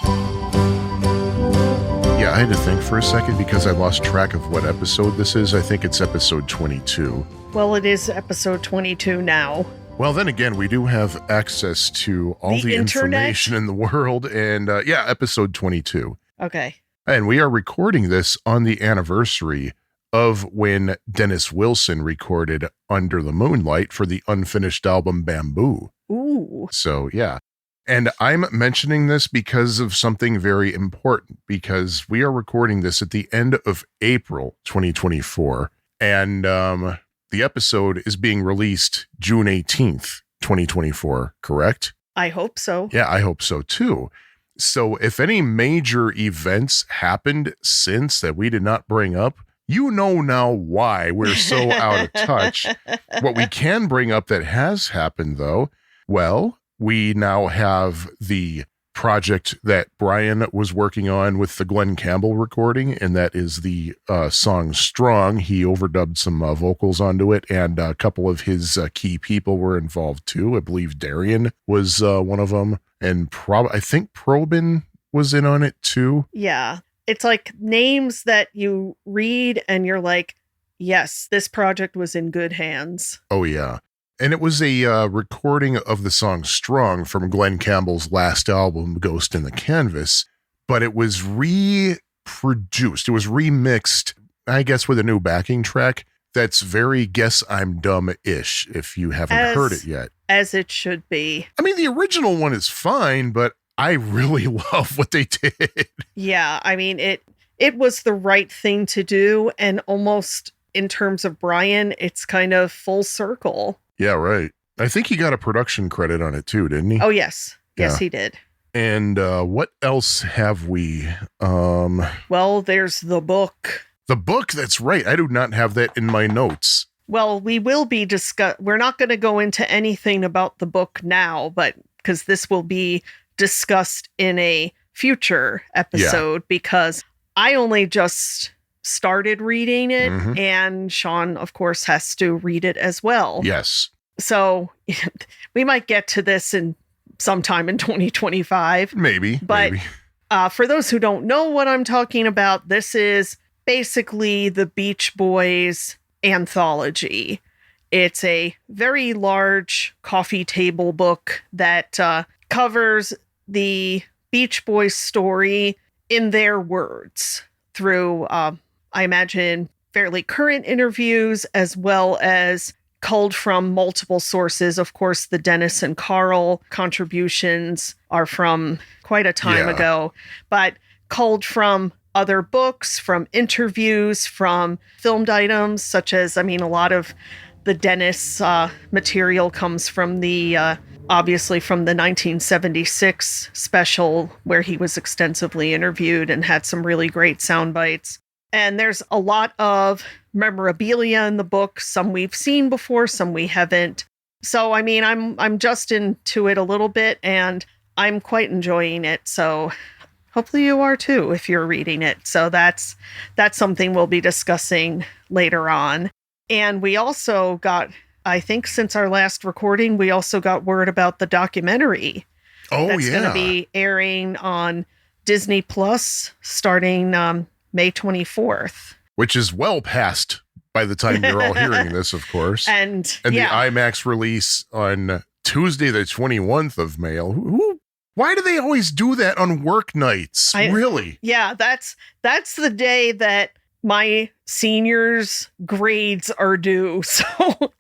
Yeah, I had to think for a second because I lost track of what episode this is. I think it's episode 22. Well, it is episode 22 now. Well, then again, we do have access to all the information in the world. And episode 22. Okay. And we are recording this on the anniversary of when Dennis Wilson recorded Under the Moonlight for the unfinished album Bamboo. Ooh. So, yeah. And I'm mentioning this because of something very important, because we are recording this at the end of April 2024. And the episode is being released June 18th, 2024, correct? I hope so. Yeah, I hope so too. So if any major events happened since that we did not bring up, you know now why we're so out of touch. What we can bring up that has happened, though, well, we now have the project that Brian was working on with the Glenn Campbell recording, and that is the song Strong. He overdubbed some vocals onto it, and a couple of his key people were involved too. I believe Darian was one of them, and I think Probin was in on it too. Yeah. It's like names that you read and you're like, yes, this project was in good hands. Oh, yeah. And it was a recording of the song Strong from Glenn Campbell's last album, Ghost in the Canvas, but it was reproduced. It was remixed, I guess, with a new backing track that's very Guess I'm Dumb-ish, if you haven't heard it yet. As it should be. I mean, the original one is fine, but I really love what they did. Yeah, I mean, it was the right thing to do, and almost in terms of Brian, it's kind of full circle. Yeah, right. I think he got a production credit on it too, didn't he? Oh, yes. Yes, he did. And what else have we? Well, there's the book. The book, that's right. I do not have that in my notes. Well, we will be we're not going to go into anything about the book now, but because this will be discussed in a future episode, because I only just started reading it, and Sean, of course, has to read it as well. Yes. So we might get to this in sometime in 2025. Maybe. For those who don't know what I'm talking about, this is basically the Beach Boys anthology. It's a very large coffee table book that covers the Beach Boys story in their words through I imagine fairly current interviews, as well as culled from multiple sources. Of course, the Dennis and Carl contributions are from quite a time ago, but culled from other books, from interviews, from filmed items, such as, I mean, a lot of the Dennis material comes from the, obviously from the 1976 special, where he was extensively interviewed and had some really great sound bites. And there's a lot of memorabilia in the book. Some we've seen before, some we haven't. So, I mean, I'm just into it a little bit, and I'm quite enjoying it. So hopefully you are too, if you're reading it. So that's something we'll be discussing later on. And we also got, I think since our last recording, we also got word about the documentary. That's going to be airing on Disney Plus starting May 24th. Which is well past by the time you're all hearing this, of course. And the IMAX release on Tuesday, the 21th of May. Why do they always do that on work nights? Really? Yeah, that's the day that my seniors' grades are due. So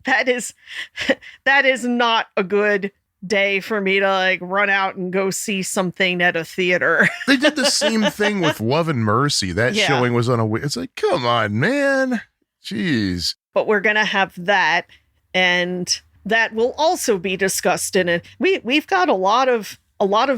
that is not a good day for me to like run out and go see something at a theater. They did the same thing with Love and Mercy. That showing was on it's like, come on, man. Jeez. But we're going to have that, and that will also be discussed in it. We've got a lot of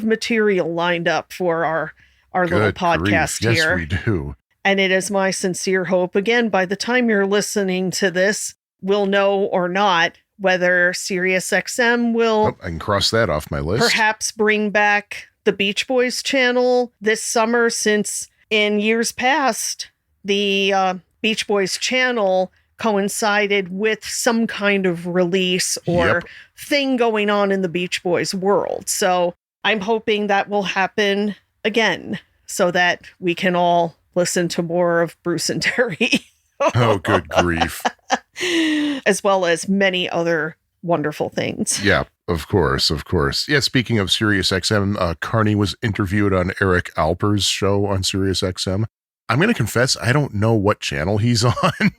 material lined up for our little podcast here. Yes, we do. And it is my sincere hope, again, by the time you're listening to this, we'll know or not whether SiriusXM will... I can cross that off my list. Perhaps bring back the Beach Boys channel this summer, since in years past, the Beach Boys channel coincided with some kind of release or thing going on in the Beach Boys world. So I'm hoping that will happen again so that we can all listen to more of Bruce and Terry. Oh, good grief. As well as many other wonderful things. Yeah, of course, of course. Yeah, speaking of SiriusXM, Carney was interviewed on Eric Alper's show on SiriusXM. I'm going to confess, I don't know what channel he's on.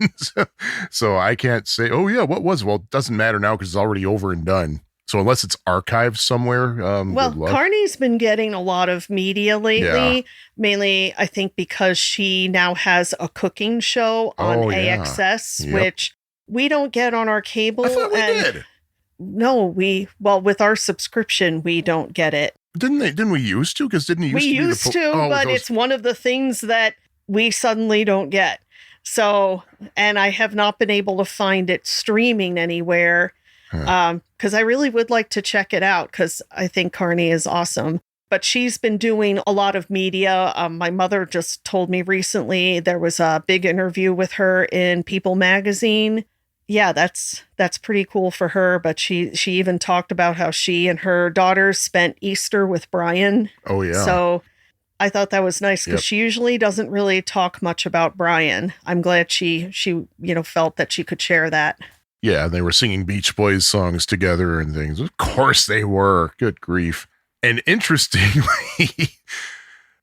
so I can't say, oh yeah, what was? Well, it doesn't matter now because it's already over and done. So unless it's archived somewhere, well, Carney's been getting a lot of media lately, mainly I think because she now has a cooking show on AXS, which we don't get on our cable. I thought we did. No, with our subscription, we don't get it. Didn't we used to? Because didn't it used to? But it's one of the things that we suddenly don't get. So, and I have not been able to find it streaming anywhere. Because I really would like to check it out because I think Carney is awesome. But she's been doing a lot of media. My mother just told me recently there was a big interview with her in People magazine. Yeah, that's pretty cool for her. But she even talked about how she and her daughters spent Easter with Brian. Oh, yeah. So I thought that was nice because she usually doesn't really talk much about Brian. I'm glad she felt that she could share that. Yeah, they were singing Beach Boys songs together and things. Of course they were. Good grief. And interestingly,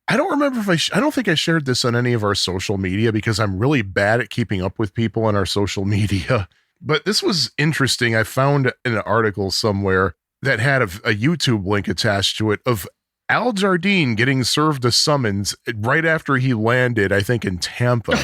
I don't remember if I don't think I shared this on any of our social media because I'm really bad at keeping up with people on our social media. But this was interesting. I found an article somewhere that had a YouTube link attached to it of Al Jardine getting served a summons right after he landed, I think, in Tampa.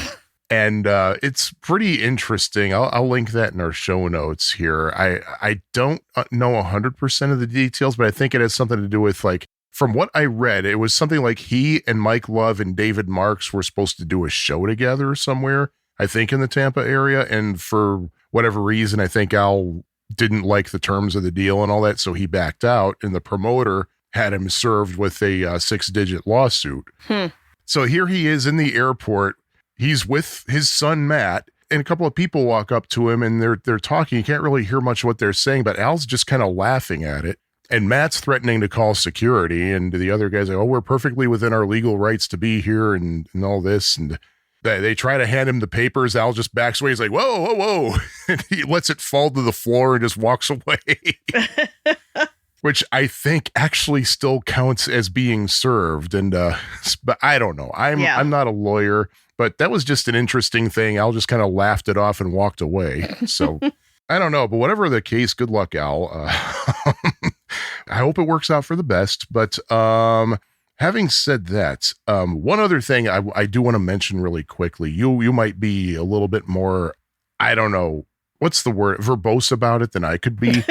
And it's pretty interesting. I'll link that in our show notes here. I don't know 100% of the details, but I think it has something to do with, like, from what I read, it was something like he and Mike Love and David Marks were supposed to do a show together somewhere, I think in the Tampa area. And for whatever reason, I think Al didn't like the terms of the deal and all that, so he backed out. And the promoter had him served with a 6-digit lawsuit. So here he is in the airport. He's with his son, Matt, and a couple of people walk up to him and they're talking. You can't really hear much of what they're saying, but Al's just kind of laughing at it. And Matt's threatening to call security. And the other guy's like, oh, we're perfectly within our legal rights to be here and all this. And they try to hand him the papers. Al just backs away. He's like, whoa, whoa, whoa. And he lets it fall to the floor and just walks away. Which I think actually still counts as being served. And but I don't know. I'm not a lawyer. But that was just an interesting thing. Al just kind of laughed it off and walked away. So I don't know. But whatever the case, good luck, Al. I hope it works out for the best. But having said that, one other thing I do want to mention really quickly. You might be a little bit more, I don't know, what's the word, verbose about it than I could be.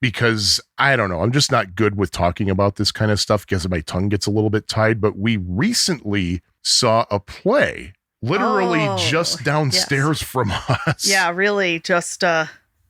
Because I don't know, I'm just not good with talking about this kind of stuff because my tongue gets a little bit tied. But we recently saw a play literally just downstairs from us. Yeah, really, just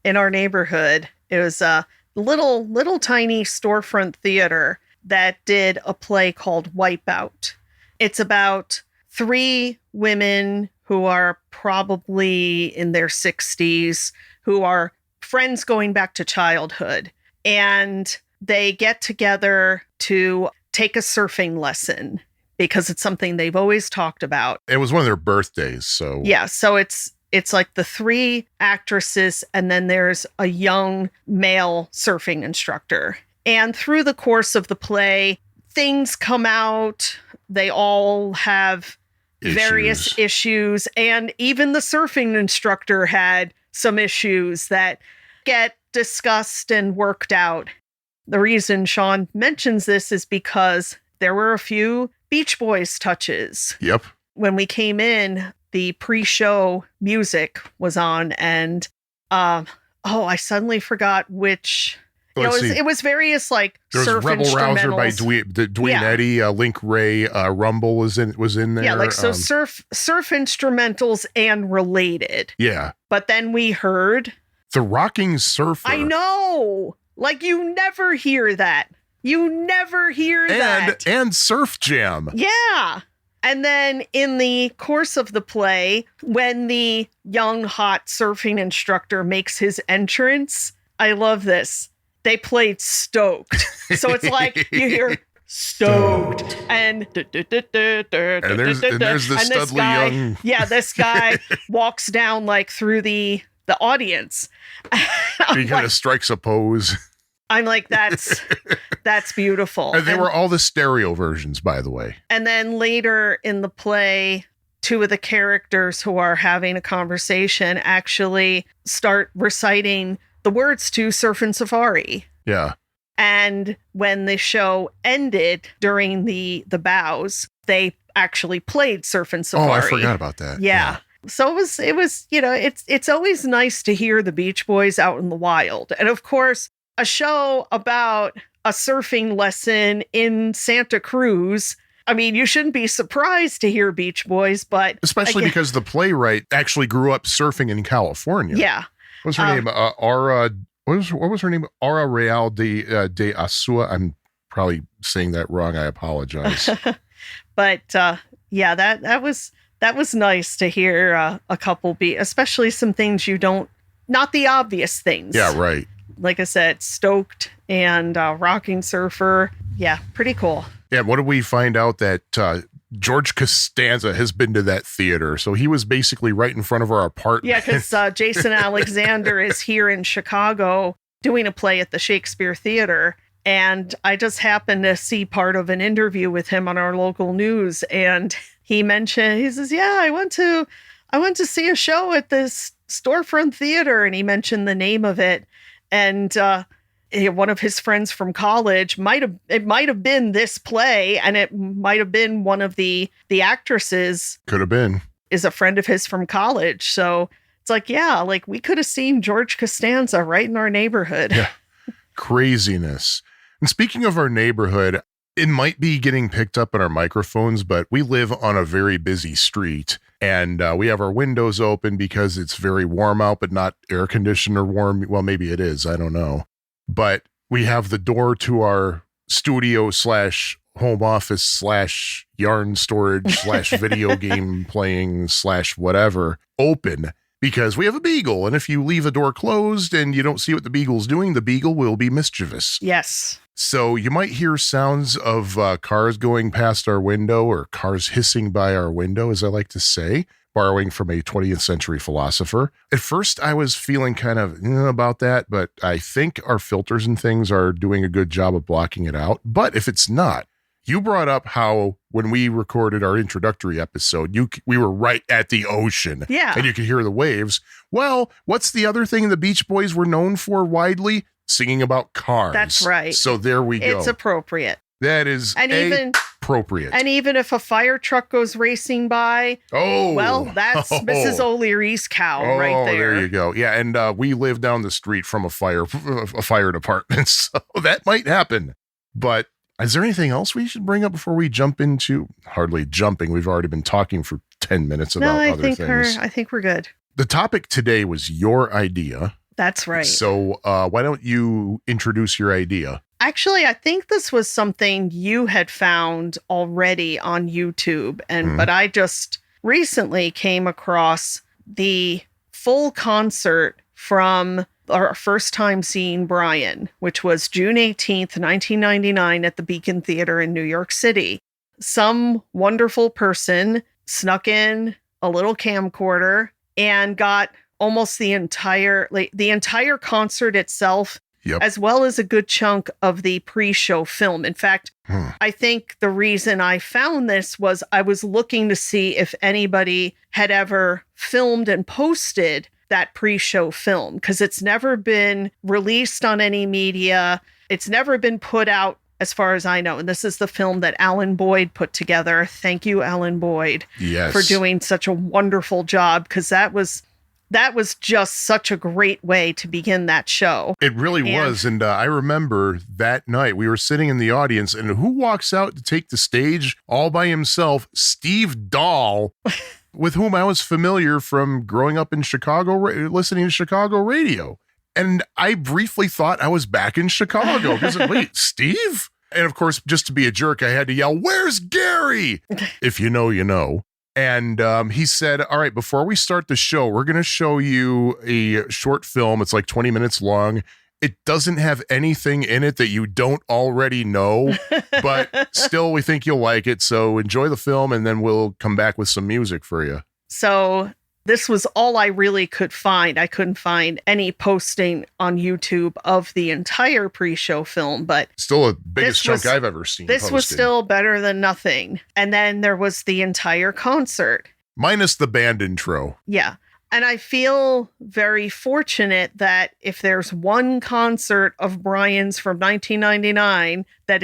in our neighborhood. It was a little tiny storefront theater that did a play called Wipeout. It's about 3 women who are probably in their 60s who are friends going back to childhood, and they get together to take a surfing lesson because it's something they've always talked about. It was one of their birthdays, so yeah. So it's like the 3 actresses, and then there's a young male surfing instructor. And through the course of the play, things come out. They all have various issues, and even the surfing instructor had some issues that get discussed and worked out. The reason Sean mentions this is because there were a few Beach Boys touches. Yep. When we came in, the pre-show music was on, and I suddenly forgot which. It was various like there surf was Rebel Rouser by instrumentals. Dwayne Eddy, Link Ray, Rumble was in there. Yeah, like so surf instrumentals and related. Yeah. But then we heard The Rocking Surfer. I know. Like you never hear that. You never hear that. And Surf Jam. Yeah. And then in the course of the play, when the young hot surfing instructor makes his entrance, I love this. They played Stoked. So it's like you hear stoked. And there's the Studley Young. Yeah, this guy walks down like through the audience. He kind of strikes a pose. I'm like, that's beautiful. And they were all the stereo versions, by the way. And then later in the play, two of the characters who are having a conversation actually start reciting the words to Surfin' Safari. Yeah. And when the show ended during the bows, they actually played Surfin' Safari. Oh, I forgot about that. Yeah. So it was, it's always nice to hear the Beach Boys out in the wild. And of course, a show about a surfing lesson in Santa Cruz. I mean, you shouldn't be surprised to hear Beach Boys, but especially because the playwright actually grew up surfing in California. Yeah. What's her name? Aura. What was her name? Aura Real de Asua. I'm probably saying that wrong. I apologize. But yeah, that was nice to hear a couple especially some things not the obvious things. Yeah, right. Like I said, Stoked and Rocking Surfer. Yeah, pretty cool. Yeah, what did we find out that George Costanza has been to that theater? So he was basically right in front of our apartment. Yeah, because Jason Alexander is here in Chicago doing a play at the Shakespeare Theater. And I just happened to see part of an interview with him on our local news. And he says, yeah, I went to see a show at this storefront theater. And he mentioned the name of it. And one of his friends from college might have been this play, and it might have been one of the actresses. Could have been. Is a friend of his from college. So it's like, yeah, like we could have seen George Costanza right in our neighborhood. Yeah. Craziness. And speaking of our neighborhood, it might be getting picked up in our microphones, but we live on a very busy street. And we have our windows open because it's very warm out, but not air conditioned or warm. Well, maybe it is. I don't know. But we have the door to our studio / home office / yarn storage / video game playing / whatever open because we have a beagle. And if you leave the door closed and you don't see what the beagle's doing, the beagle will be mischievous. Yes. So you might hear sounds of cars going past our window or cars hissing by our window, as I like to say, borrowing from a 20th century philosopher. At first, I was feeling kind of about that, but I think our filters and things are doing a good job of blocking it out. But if it's not, you brought up how when we recorded our introductory episode, we were right at the ocean. Yeah. And you could hear the waves. Well, what's the other thing the Beach Boys were known for widely? Singing about cars. That's right. So there we go. It's appropriate. That is appropriate. And even if a fire truck goes racing by, well, that's Mrs. O'Leary's cow right there. There you go. Yeah, and we live down the street from a fire department, so that might happen. But is there anything else we should bring up before we jump into hardly jumping? We've already been talking for 10 minutes about other things. I think we're good. The topic today was your idea. That's right. So why don't you introduce your idea? Actually, I think this was something you had found already on YouTube, but I just recently came across the full concert from our first time seeing Brian, which was June 18th, 1999 at the Beacon Theater in New York City. Some wonderful person snuck in a little camcorder and got almost the entire concert itself, as well as a good chunk of the pre-show film. In fact, I think the reason I found this was I was looking to see if anybody had ever filmed and posted that pre-show film, because it's never been released on any media. It's never been put out as far as I know. And this is the film that Alan Boyd put together. Thank you, Alan Boyd, for doing such a wonderful job, because that was just such a great way to begin that show. It really was. And I remember that night we were sitting in the audience, and who walks out to take the stage all by himself? Steve Dahl, with whom I was familiar from growing up in Chicago, listening to Chicago radio. And I briefly thought I was back in Chicago because, wait, Steve? And of course, just to be a jerk, I had to yell, "Where's Gary?" If you know, you know. And he said, all right, before we start the show, we're going to show you a short film. It's like 20 minutes long. It doesn't have anything in it that you don't already know, but still we think you'll like it. So enjoy the film, and then we'll come back with some music for you. So this was all I really could find. I couldn't find any posting on YouTube of the entire pre-show film, but still the biggest chunk I've ever seen. This was still better than nothing. And then there was the entire concert. Minus the band intro. Yeah. And I feel very fortunate that if there's one concert of Brian's from 1999 that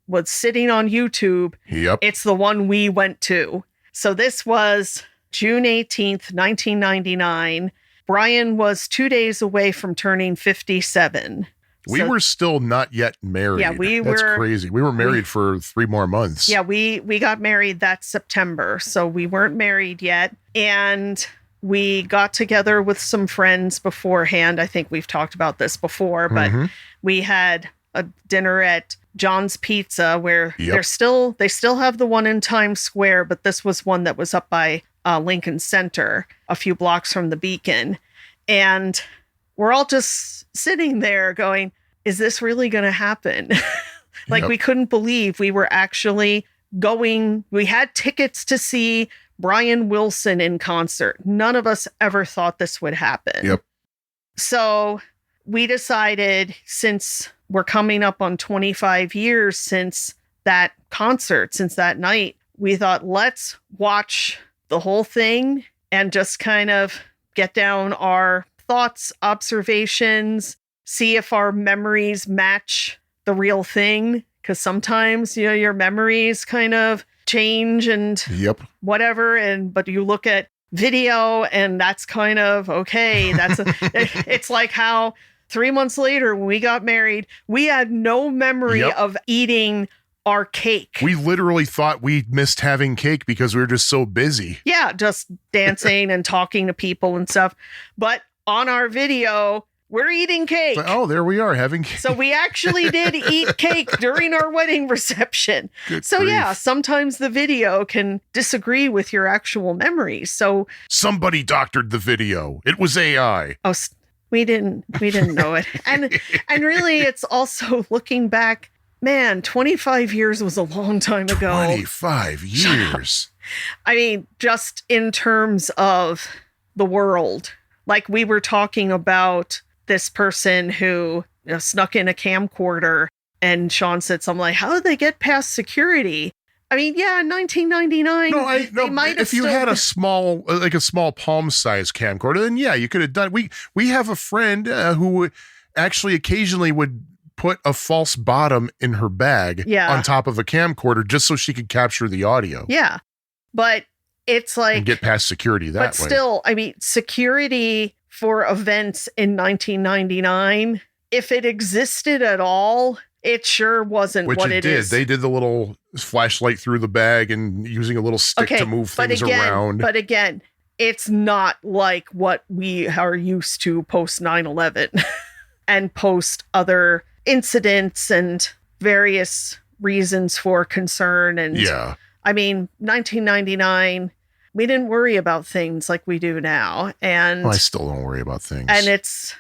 was sitting on YouTube, it's the one we went to. So this was June 18th, 1999. Brian was 2 days away from turning 57. We were still not yet married. Yeah, That's crazy. We were married for 3 more months. Yeah, we got married that September, so we weren't married yet. And we got together with some friends beforehand. I think we've talked about this before, but we had a dinner at John's Pizza where they still have the one in Times Square, but this was one that was up by Lincoln Center, a few blocks from the Beacon. And we're all just sitting there going, is this really going to happen? We couldn't believe we were actually going. We had tickets to see Brian Wilson in concert. None of us ever thought this would happen. So we decided, since we're coming up on 25 years since that concert, since that night, we thought, let's watch the whole thing and just kind of get down our thoughts, observations, see if our memories match the real thing. Because sometimes, your memories kind of change and whatever. But you look at video and that's kind of okay. It's like how 3 months later when we got married, we had no memory of eating our cake. We literally thought we missed having cake because we were just so busy. Yeah, just dancing and talking to people and stuff. But on our video, we're eating cake. Oh, there we are having cake. So we actually did eat cake during our wedding reception. Good so grief. Yeah, sometimes the video can disagree with your actual memories. So somebody doctored the video. It was AI. Oh, we didn't know it. And really, it's also looking back, man, 25 years was a long time ago. 25 years. I mean, just in terms of the world. Like we were talking about this person who snuck in a camcorder, and Sean said something like, how did they get past security? I mean, yeah, in 1999, they might have. If you had a small palm-sized camcorder, then yeah, you could have done. We have a friend who actually occasionally would put a false bottom in her bag on top of a camcorder just so she could capture the audio. Yeah, but it's like, and get past security that way. But still, I mean, security for events in 1999, if it existed at all, it sure wasn't what it is. They did the little flashlight through the bag and using a little stick to move things around. But again, it's not like what we are used to post 9/11 and post other incidents and various reasons for concern. And I mean, 1999, we didn't worry about things like we do now. And I still don't worry about things. And it's,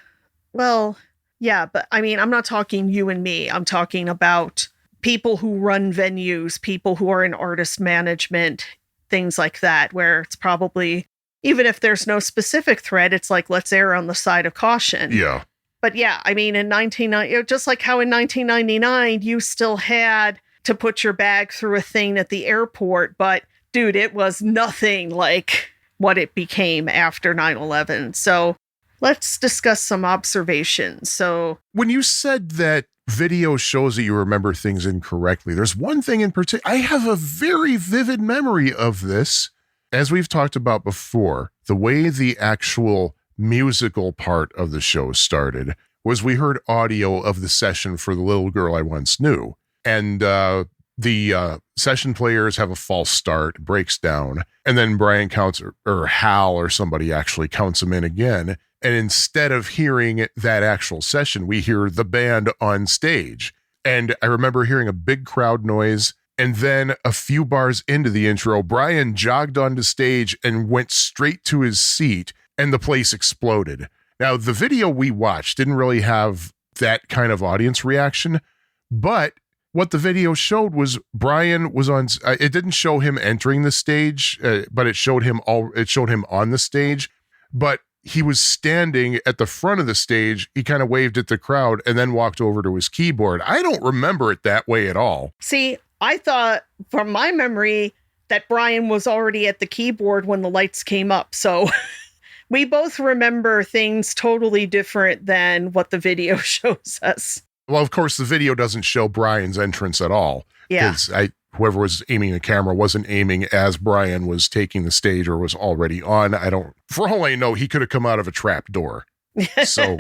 well, yeah, but I mean, I'm not talking you and me. I'm talking about people who run venues, people who are in artist management, things like that, where it's probably, even if there's no specific threat, it's like, let's err on the side of caution. Yeah. But yeah, I mean, in 1990, just like how in 1999, you still had to put your bag through a thing at the airport, but dude, it was nothing like what it became after 9/11. So let's discuss some observations. So when you said that video shows that you remember things incorrectly, there's one thing in particular. I have a very vivid memory of this. As we've talked about before, the way the actual musical part of the show started was we heard audio of the session for The Little Girl I Once Knew. And the session players have a false start, breaks down, and then Brian counts, or Hal or somebody actually counts them in again. And instead of hearing that actual session, we hear the band on stage. And I remember hearing a big crowd noise. And then a few bars into the intro, Brian jogged onto stage and went straight to his seat, and the place exploded. Now, the video we watched didn't really have that kind of audience reaction. But what the video showed was Brian was on, it didn't show him entering the stage, but it showed him on the stage, but he was standing at the front of the stage. He kind of waved at the crowd and then walked over to his keyboard. I don't remember it that way at all. See, I thought from my memory that Brian was already at the keyboard when the lights came up. So we both remember things totally different than what the video shows us. Well, of course, the video doesn't show Brian's entrance at all. Yeah. Because whoever was aiming the camera wasn't aiming as Brian was taking the stage or was already on. For all I know, he could have come out of a trap door. So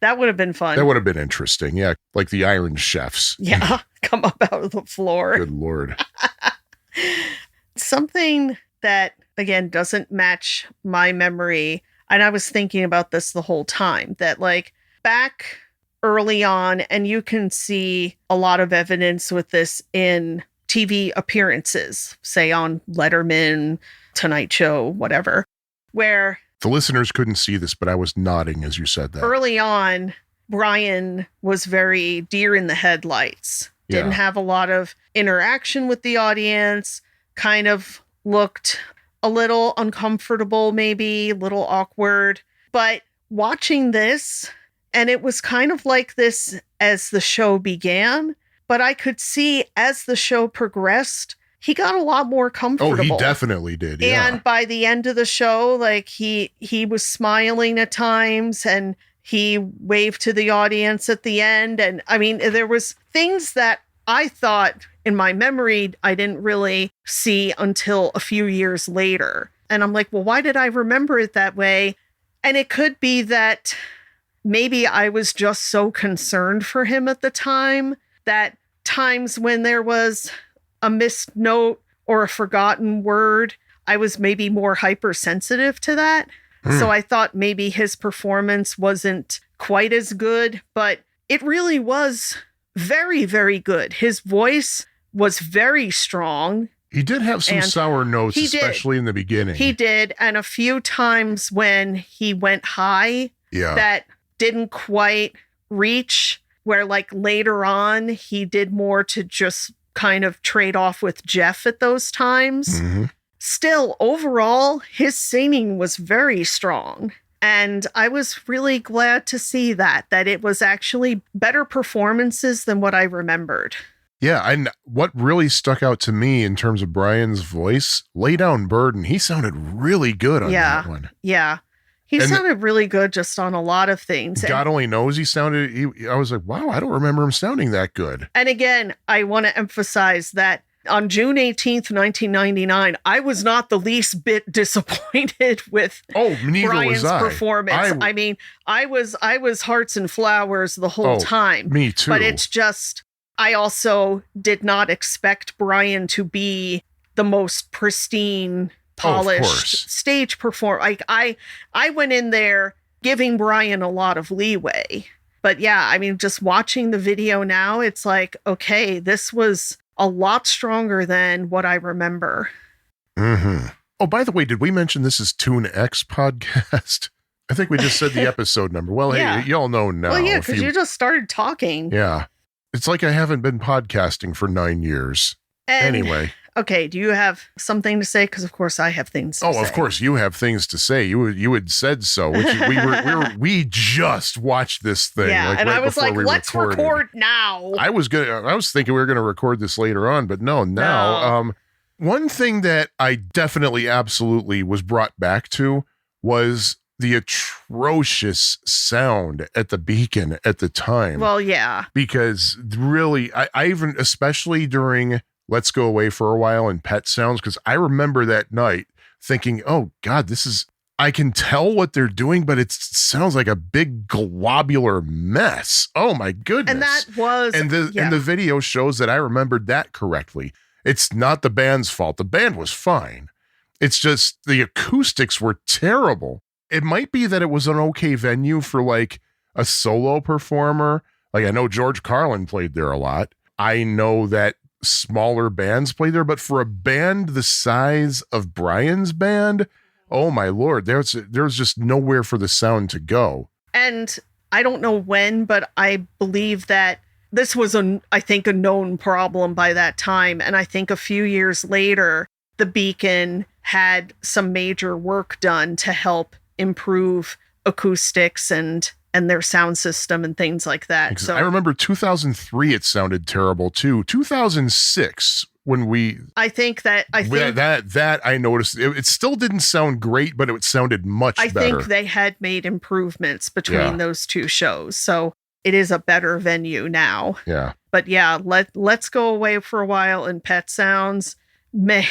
that would have been fun. That would have been interesting. Yeah. Like the Iron Chefs. Yeah. Come up out of the floor. Good Lord. Something that, again, doesn't match my memory. And I was thinking about this the whole time, that like back early on, and you can see a lot of evidence with this in TV appearances, say on Letterman, Tonight Show, whatever, where the listeners couldn't see this, but I was nodding as you said that. Early on, Brian was very deer in the headlights, didn't have a lot of interaction with the audience, kind of looked a little uncomfortable, maybe a little awkward. But watching this, and it was kind of like this as the show began, but I could see as the show progressed, he got a lot more comfortable. Oh, he definitely did. Yeah. And by the end of the show, like he was smiling at times, and he waved to the audience at the end. And I mean, there was things that I thought in my memory I didn't really see until a few years later. And I'm like, well, why did I remember it that way? And it could be that maybe I was just so concerned for him at the time that times when there was a missed note or a forgotten word, I was maybe more hypersensitive to that. So I thought maybe his performance wasn't quite as good, but it really was very, very good. His voice was very strong. He did have some sour notes, especially in the beginning. He did. And a few times when he went high, that didn't quite reach, where like later on, he did more to just kind of trade off with Jeff at those times. Mm-hmm. Still, overall, his singing was very strong. And I was really glad to see that it was actually better performances than what I remembered. Yeah, and what really stuck out to me in terms of Brian's voice, Lay Down Burden, he sounded really good on that one. Yeah. He sounded really good just on a lot of things. God only knows I was like, wow, I don't remember him sounding that good. And again, I want to emphasize that on June 18th, 1999, I was not the least bit disappointed with Brian's performance. I mean, I was hearts and flowers the whole time. Me too. But it's just, I also did not expect Brian to be the most pristine, polished stage performer. Like I went in there giving Brian a lot of leeway. But yeah, I mean, just watching the video now, it's like, okay, this was a lot stronger than what I remember. Mm-hmm. Oh, by the way, did we mention this is Tune-X podcast? I think we just said the episode number. Well, hey, y'all know now. Well, yeah, because you just started talking. Yeah. It's like I haven't been podcasting for 9 years. Anyway. Okay, do you have something to say? Because of course I have things to say. Oh, of course you have things to say. You had said so. We just watched this thing. Yeah, and I was like, let's record now. I was thinking we were gonna record this later on, but no, now. No. One thing that I definitely absolutely was brought back to was the atrocious sound at the Beacon at the time. Well, yeah. Because really, I even, especially during Let's Go Away for a While and Pet Sounds, because I remember that night thinking, oh God, I can tell what they're doing, but it sounds like a big globular mess. Oh my goodness. And that was, and the video shows that I remembered that correctly. It's not the band's fault. The band was fine. It's just the acoustics were terrible. It might be that it was an okay venue for like a solo performer. Like I know George Carlin played there a lot. I know that smaller bands play there, but for a band the size of Brian's band, oh my Lord, there's just nowhere for the sound to go. And I don't know when, but I believe that this was, I think, a known problem by that time. And I think a few years later, the Beacon had some major work done to help improve acoustics and their sound system and things like that. So I remember 2003, it sounded terrible too. 2006, when I think that I noticed it still didn't sound great, but it sounded much better. I think they had made improvements between those two shows. So it is a better venue now. Yeah. But yeah, let's go away for a while in Pet Sounds. Man,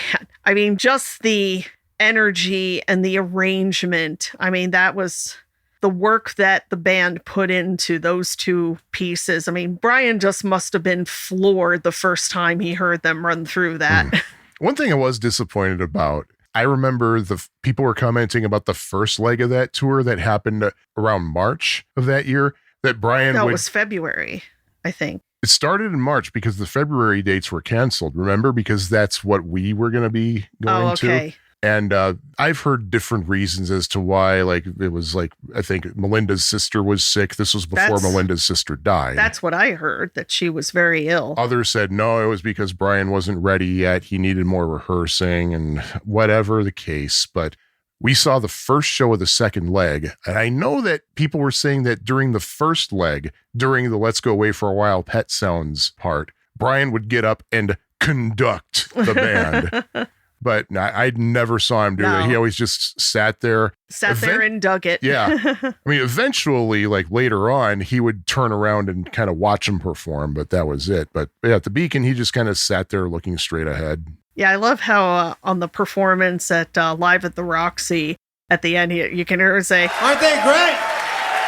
I mean, just the energy and the arrangement. I mean, that was the work that the band put into those two pieces. I mean, Brian just must have been floored the first time he heard them run through that. One thing I was disappointed about, I remember the people were commenting about the first leg of that tour that happened around March of that year, that Brian it was February, I think. It started in March because the February dates were canceled, remember? Because that's what we were going to be going to. And I've heard different reasons as to why. Like, it was like, I think Melinda's sister was sick. This was before Melinda's sister died. That's what I heard, that she was very ill. Others said, no, it was because Brian wasn't ready yet. He needed more rehearsing and whatever the case. But we saw the first show of the second leg. And I know that people were saying that during the first leg, during the Let's Go Away for a While Pet Sounds part, Brian would get up and conduct the band. But I never saw him do that. He always just sat there. There and dug it. Yeah. I mean, eventually, like later on, he would turn around and kind of watch him perform, but that was it. But yeah, at the Beacon, he just kind of sat there looking straight ahead. Yeah, I love how on the performance at Live at the Roxy, at the end, you can hear her say, "Aren't they great?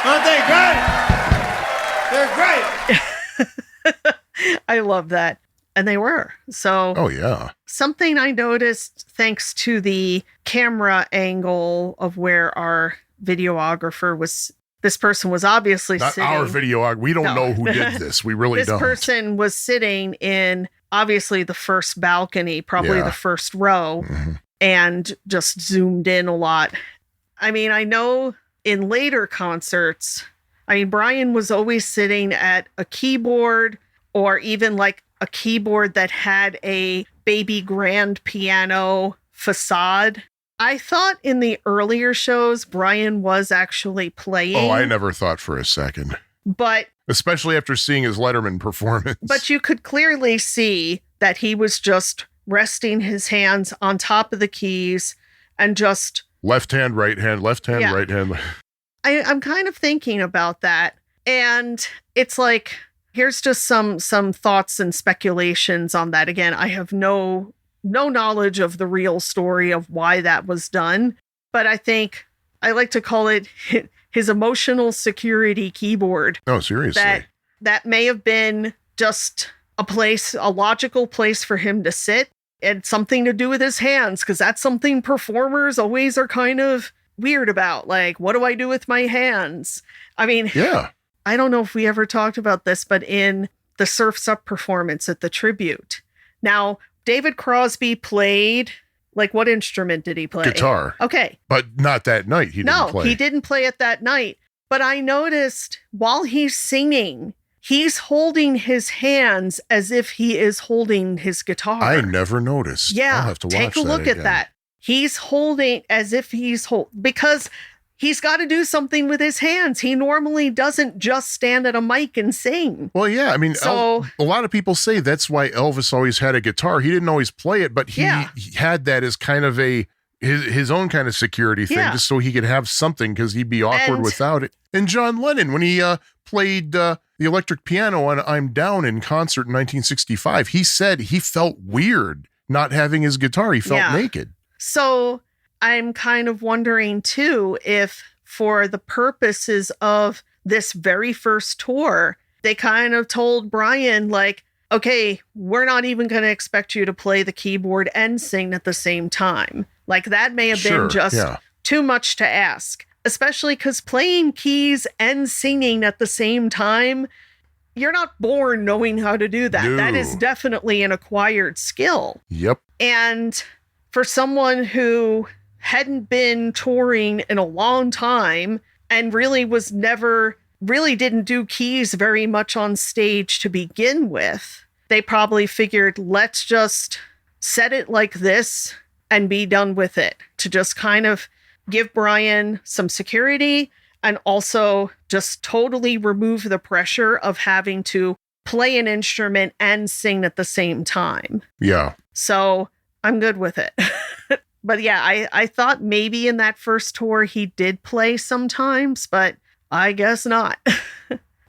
Aren't they great? They're great." I love that. And they were. So, oh yeah. Something I noticed, thanks to the camera angle of where our videographer was, this person was obviously not sitting. Our videographer. We don't know who did this. We really don't. This person was sitting in obviously the first balcony, probably the first row, and just zoomed in a lot. I mean, I know in later concerts, I mean, Brian was always sitting at a keyboard, or even like a keyboard that had a baby grand piano facade. I thought in the earlier shows, Brian was actually playing. Oh, I never thought for a second. But especially after seeing his Letterman performance. But you could clearly see that he was just resting his hands on top of the keys and just left hand, right hand, left hand, right hand. I'm kind of thinking about that. And it's like, here's just some thoughts and speculations on that. Again, I have no knowledge of the real story of why that was done, but I think I like to call it his emotional security keyboard. Oh, seriously. That may have been just a logical place for him to sit, and something to do with his hands, because that's something performers always are kind of weird about. Like, what do I do with my hands? I mean, yeah. I don't know if we ever talked about this, but in the Surf's Up performance at the tribute. Now, David Crosby played, like, what instrument did he play? Guitar. Okay. But not that night. He didn't play it that night. But I noticed while he's singing, he's holding his hands as if he is holding his guitar. I never noticed. Yeah. I'll have to watch take a look at that. He's holding as if because he's got to do something with his hands. He normally doesn't just stand at a mic and sing. Well, yeah. I mean, so, a lot of people say that's why Elvis always had a guitar. He didn't always play it, but he had that as kind of his own kind of security thing, just so he could have something, because he'd be awkward without it. And John Lennon, when he played the electric piano on I'm Down in concert in 1965, he said he felt weird not having his guitar. He felt naked. So I'm kind of wondering, too, if for the purposes of this very first tour, they kind of told Brian, like, okay, we're not even going to expect you to play the keyboard and sing at the same time. Like, that may have been just too much to ask, especially because playing keys and singing at the same time, you're not born knowing how to do that. No. That is definitely an acquired skill. Yep. And for someone who hadn't been touring in a long time and really was never really didn't do keys very much on stage to begin with. They probably figured, let's just set it like this and be done with it, to just kind of give Brian some security and also just totally remove the pressure of having to play an instrument and sing at the same time. Yeah. So I'm good with it. But yeah, I thought maybe in that first tour he did play sometimes, but I guess not.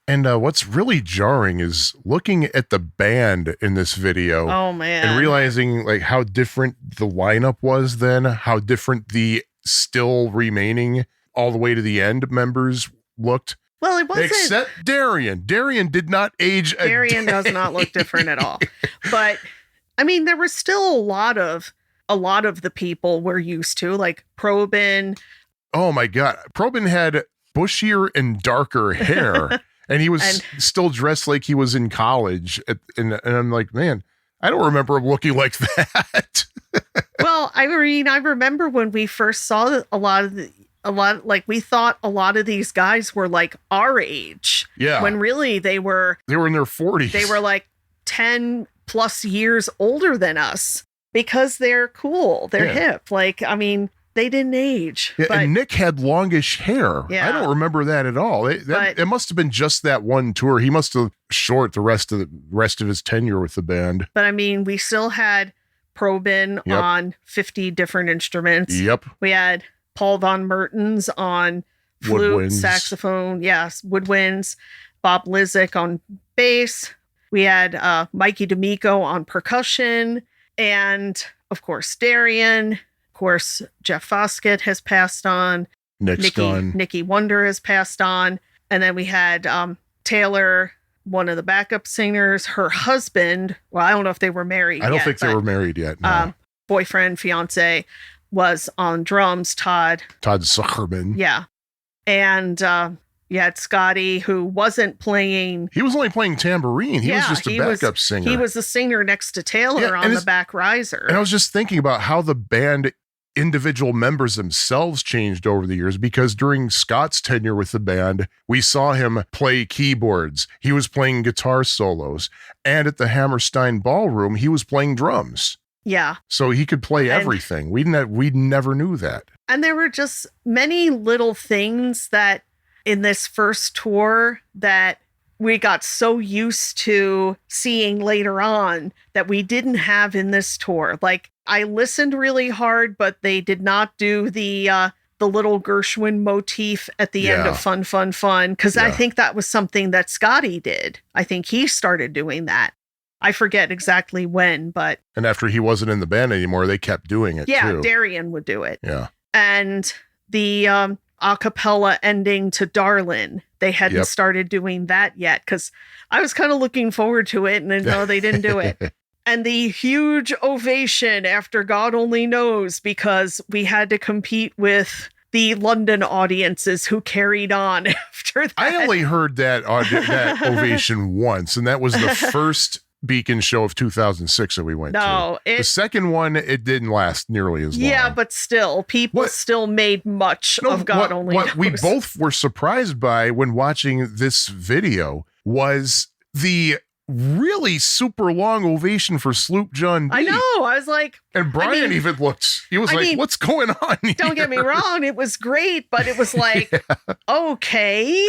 And what's really jarring is looking at the band in this video. Oh, man. And realizing like how different the lineup was then, how different the still remaining all the way to the end members looked. Well, it wasn't. Except Darian. Darian did not age a Darian day. does not look different at all. But I mean, there was still a lot of the people we're used to, like Probin. Oh my God. Probin had bushier and darker hair. And he was still dressed like he was in college. And I'm like, man, I don't remember him looking like that. Well, I mean, I remember when we first saw we thought a lot of these guys were like our age. Yeah. When really they were in their 40s. They were like 10 plus years older than us because they're cool. They're hip. Like, I mean, they didn't age. Yeah, but, and Nick had longish hair. Yeah. I don't remember that at all. It must have been just that one tour. He must have short the rest of his tenure with the band. But I mean, we still had Probin on 50 different instruments. Yep. We had Paul Von Mertens on flute, Woodwinds. saxophone, yes, woodwinds. Bob Lizick on bass. We had Mikey D'Amico on percussion. And, of course, Darian. Of course, Jeff Foskett has passed on. Nikki Wonder has passed on. And then we had Taylor, one of the backup singers, her husband. Well, I don't know if they were married I don't think they were married yet. No. Boyfriend, fiance was on drums, Todd Zuckerman. Yeah. And you had Scotty, who wasn't playing. He was only playing tambourine. He was just a backup singer. He was the singer next to Taylor on the back riser. And I was just thinking about how the band individual members themselves changed over the years, because during Scott's tenure with the band, we saw him play keyboards. He was playing guitar solos. And at the Hammerstein Ballroom, he was playing drums. Yeah. So he could play everything. We never knew that. And there were just many little things that in this first tour that we got so used to seeing later on that we didn't have in this tour. Like, I listened really hard, but they did not do the little Gershwin motif at the end of Fun, Fun, Fun. Because I think that was something that Scotty did. I think he started doing that. I forget exactly when, but... And after he wasn't in the band anymore, they kept doing it, yeah, too. Darian would do it. Yeah. And the a cappella ending to Darlin', they hadn't started doing that yet, because I was kind of looking forward to it, and then, no, they didn't do it. And the huge ovation after God Only Knows, because we had to compete with the London audiences who carried on after that. I only heard that ovation once, and that was the first Beacon show of 2006 that we went to. The second one, it didn't last nearly as long. Yeah, but still, people still made much of God Only Knows. What we both were surprised by when watching this video was the really super long ovation for Sloop John D. I know. I was like... And Brian even looked... He was like, what's going on here? Don't get me wrong. It was great, but it was like, okay...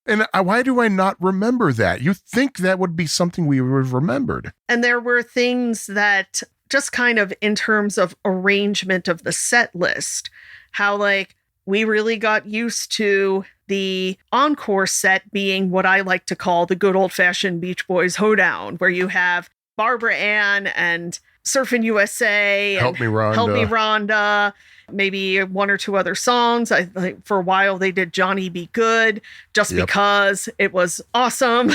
And why do I not remember that? You think that would be something we would have remembered. And there were things that just kind of in terms of arrangement of the set list, how like we really got used to the encore set being what I like to call the good old fashioned Beach Boys hoedown, where you have Barbara Ann and Surfin' USA and Help Me Rhonda. Maybe one or two other songs. I think for a while they did Johnny Be Good just because it was awesome.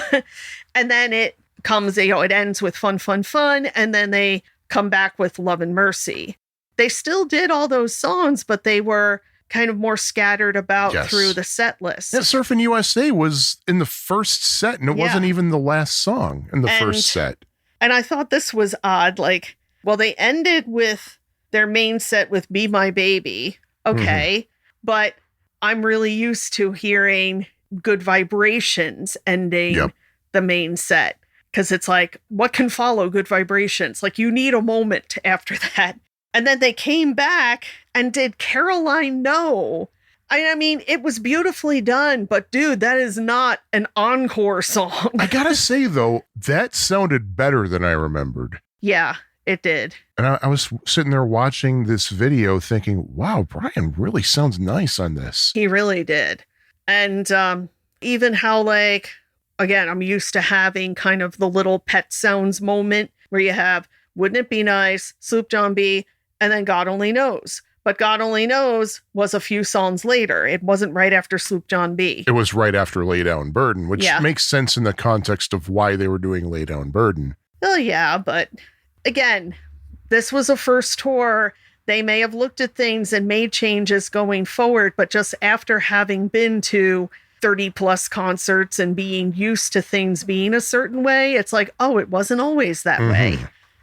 And then it comes, it ends with Fun, Fun, Fun. And then they come back with Love and Mercy. They still did all those songs, but they were kind of more scattered about through the set list. Yeah, Surfin' USA was in the first set, and it wasn't even the last song in the first set. And I thought this was odd. Like, well, they ended with their main set with Be My Baby. Okay. But I'm really used to hearing Good Vibrations ending the main set. Because it's like, what can follow Good Vibrations? Like, you need a moment after that. And then they came back and did Caroline No. I mean, it was beautifully done, but dude, that is not an encore song. I gotta say, though, that sounded better than I remembered. Yeah, it did. And I was sitting there watching this video thinking, wow, Brian really sounds nice on this. He really did. And even how, like, again, I'm used to having kind of the little Pet Sounds moment where you have Wouldn't It Be Nice, Sloop John B., and then God Only Knows. But God Only Knows was a few songs later. It wasn't right after Sloop John B. It was right after Lay Down Burden, which makes sense in the context of why they were doing Lay Down Burden. Oh, yeah, but again, this was a first tour. They may have looked at things and made changes going forward, but just after having been to 30 plus concerts and being used to things being a certain way, it's like, oh, it wasn't always that way.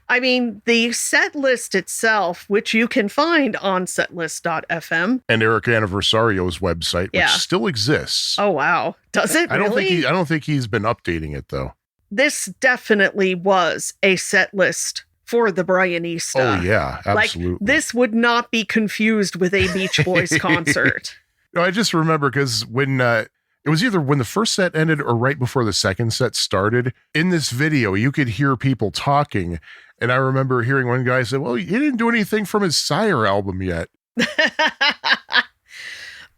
I mean, the set list itself, which you can find on setlist.fm. And Eric Anniversario's website, which still exists. Oh, wow. Does it really? I don't think he's been updating it, though. This definitely was a set list for the Brianista. Oh, yeah, absolutely. Like, this would not be confused with a Beach Boys concert. No, I just remember because when it was either when the first set ended or right before the second set started, in this video, you could hear people talking. And I remember hearing one guy say, well, he didn't do anything from his Sire album yet.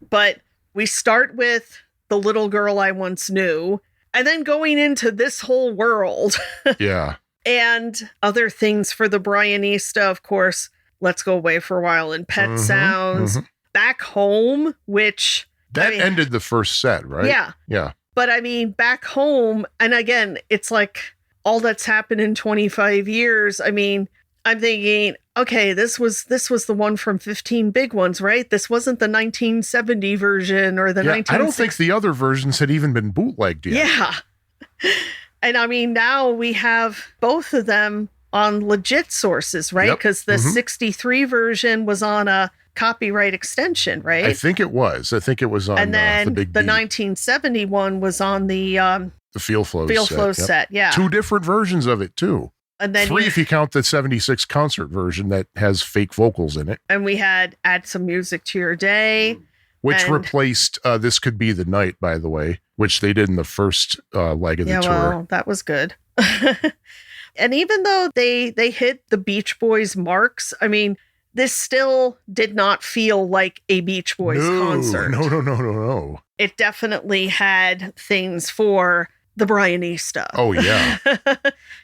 But we start with The Little Girl I Once Knew, and then going into This Whole World. Yeah. And other things for the Brianista, of course, Let's Go Away for a While and Pet Sounds. Back Home, which... That ended the first set, right? Yeah. Yeah. But I mean, Back Home, and again, it's like all that's happened in 25 years. I mean, I'm thinking, okay, this was the one from 15 Big Ones, right? This wasn't the 1970 version or the 1960. I don't think the other versions had even been bootlegged yet. Yeah. And I mean, now we have both of them on legit sources, right? Because the 63 version was on a copyright extension, right? I think it was. I think it was on and then the Big the B. 1971 was on the Feel Flow set. Yeah. Two different versions of it, too. And then 3 if you count the 76 concert version that has fake vocals in it. And we had Add Some Music to Your Day. Which replaced This Could Be the Night, by the way, which they did in the first leg of the tour. Well, that was good. And even though they hit the Beach Boys marks, I mean, this still did not feel like a Beach Boys concert. No. It definitely had things for the Brianista. Oh, yeah.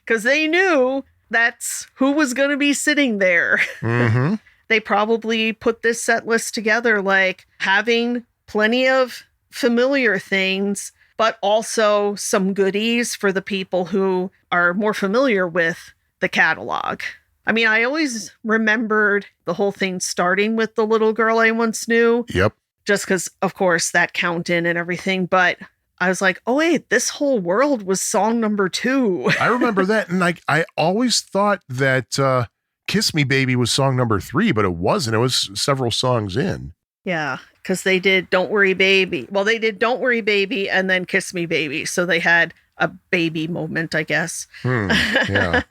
Because they knew that's who was going to be sitting there. Mm-hmm. They probably put this set list together, like having plenty of familiar things, but also some goodies for the people who are more familiar with the catalog. I mean, I always remembered the whole thing starting with The Little Girl I Once Knew. Yep. Just because, of course, that count in and everything. But I was like, oh, wait, This Whole World was song number 2. I remember that. And I always thought that Kiss Me Baby was song number 3, but it wasn't. It was several songs in. Yeah, because they did Don't Worry Baby. Well, they did Don't Worry Baby and then Kiss Me Baby. So they had a baby moment, I guess. Yeah.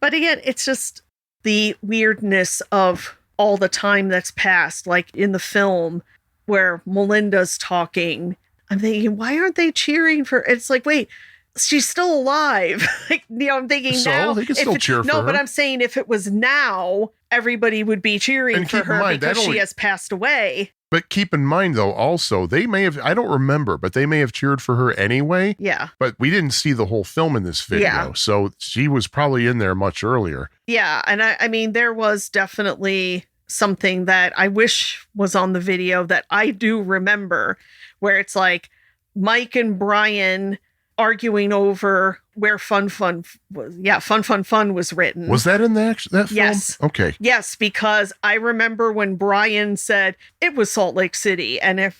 But again, it's just the weirdness of all the time that's passed, like in the film where Melinda's talking. I'm thinking, why aren't they cheering for? It's like, wait, she's still alive. Like, I'm thinking so, now. They can still cheer for her. No, but I'm saying if it was now, everybody would be cheering for her because she has passed away. But keep in mind, though, also, they may have, I don't remember, but they may have cheered for her anyway. Yeah. But we didn't see the whole film in this video. Yeah. So she was probably in there much earlier. Yeah. And I mean, there was definitely something that I wish was on the video that I do remember, where it's like Mike and Brian arguing over where Fun Fun was. Yeah, Fun Fun Fun was written. Was that in that film? Yes. Okay. Yes, because I remember when Brian said it was Salt Lake City, and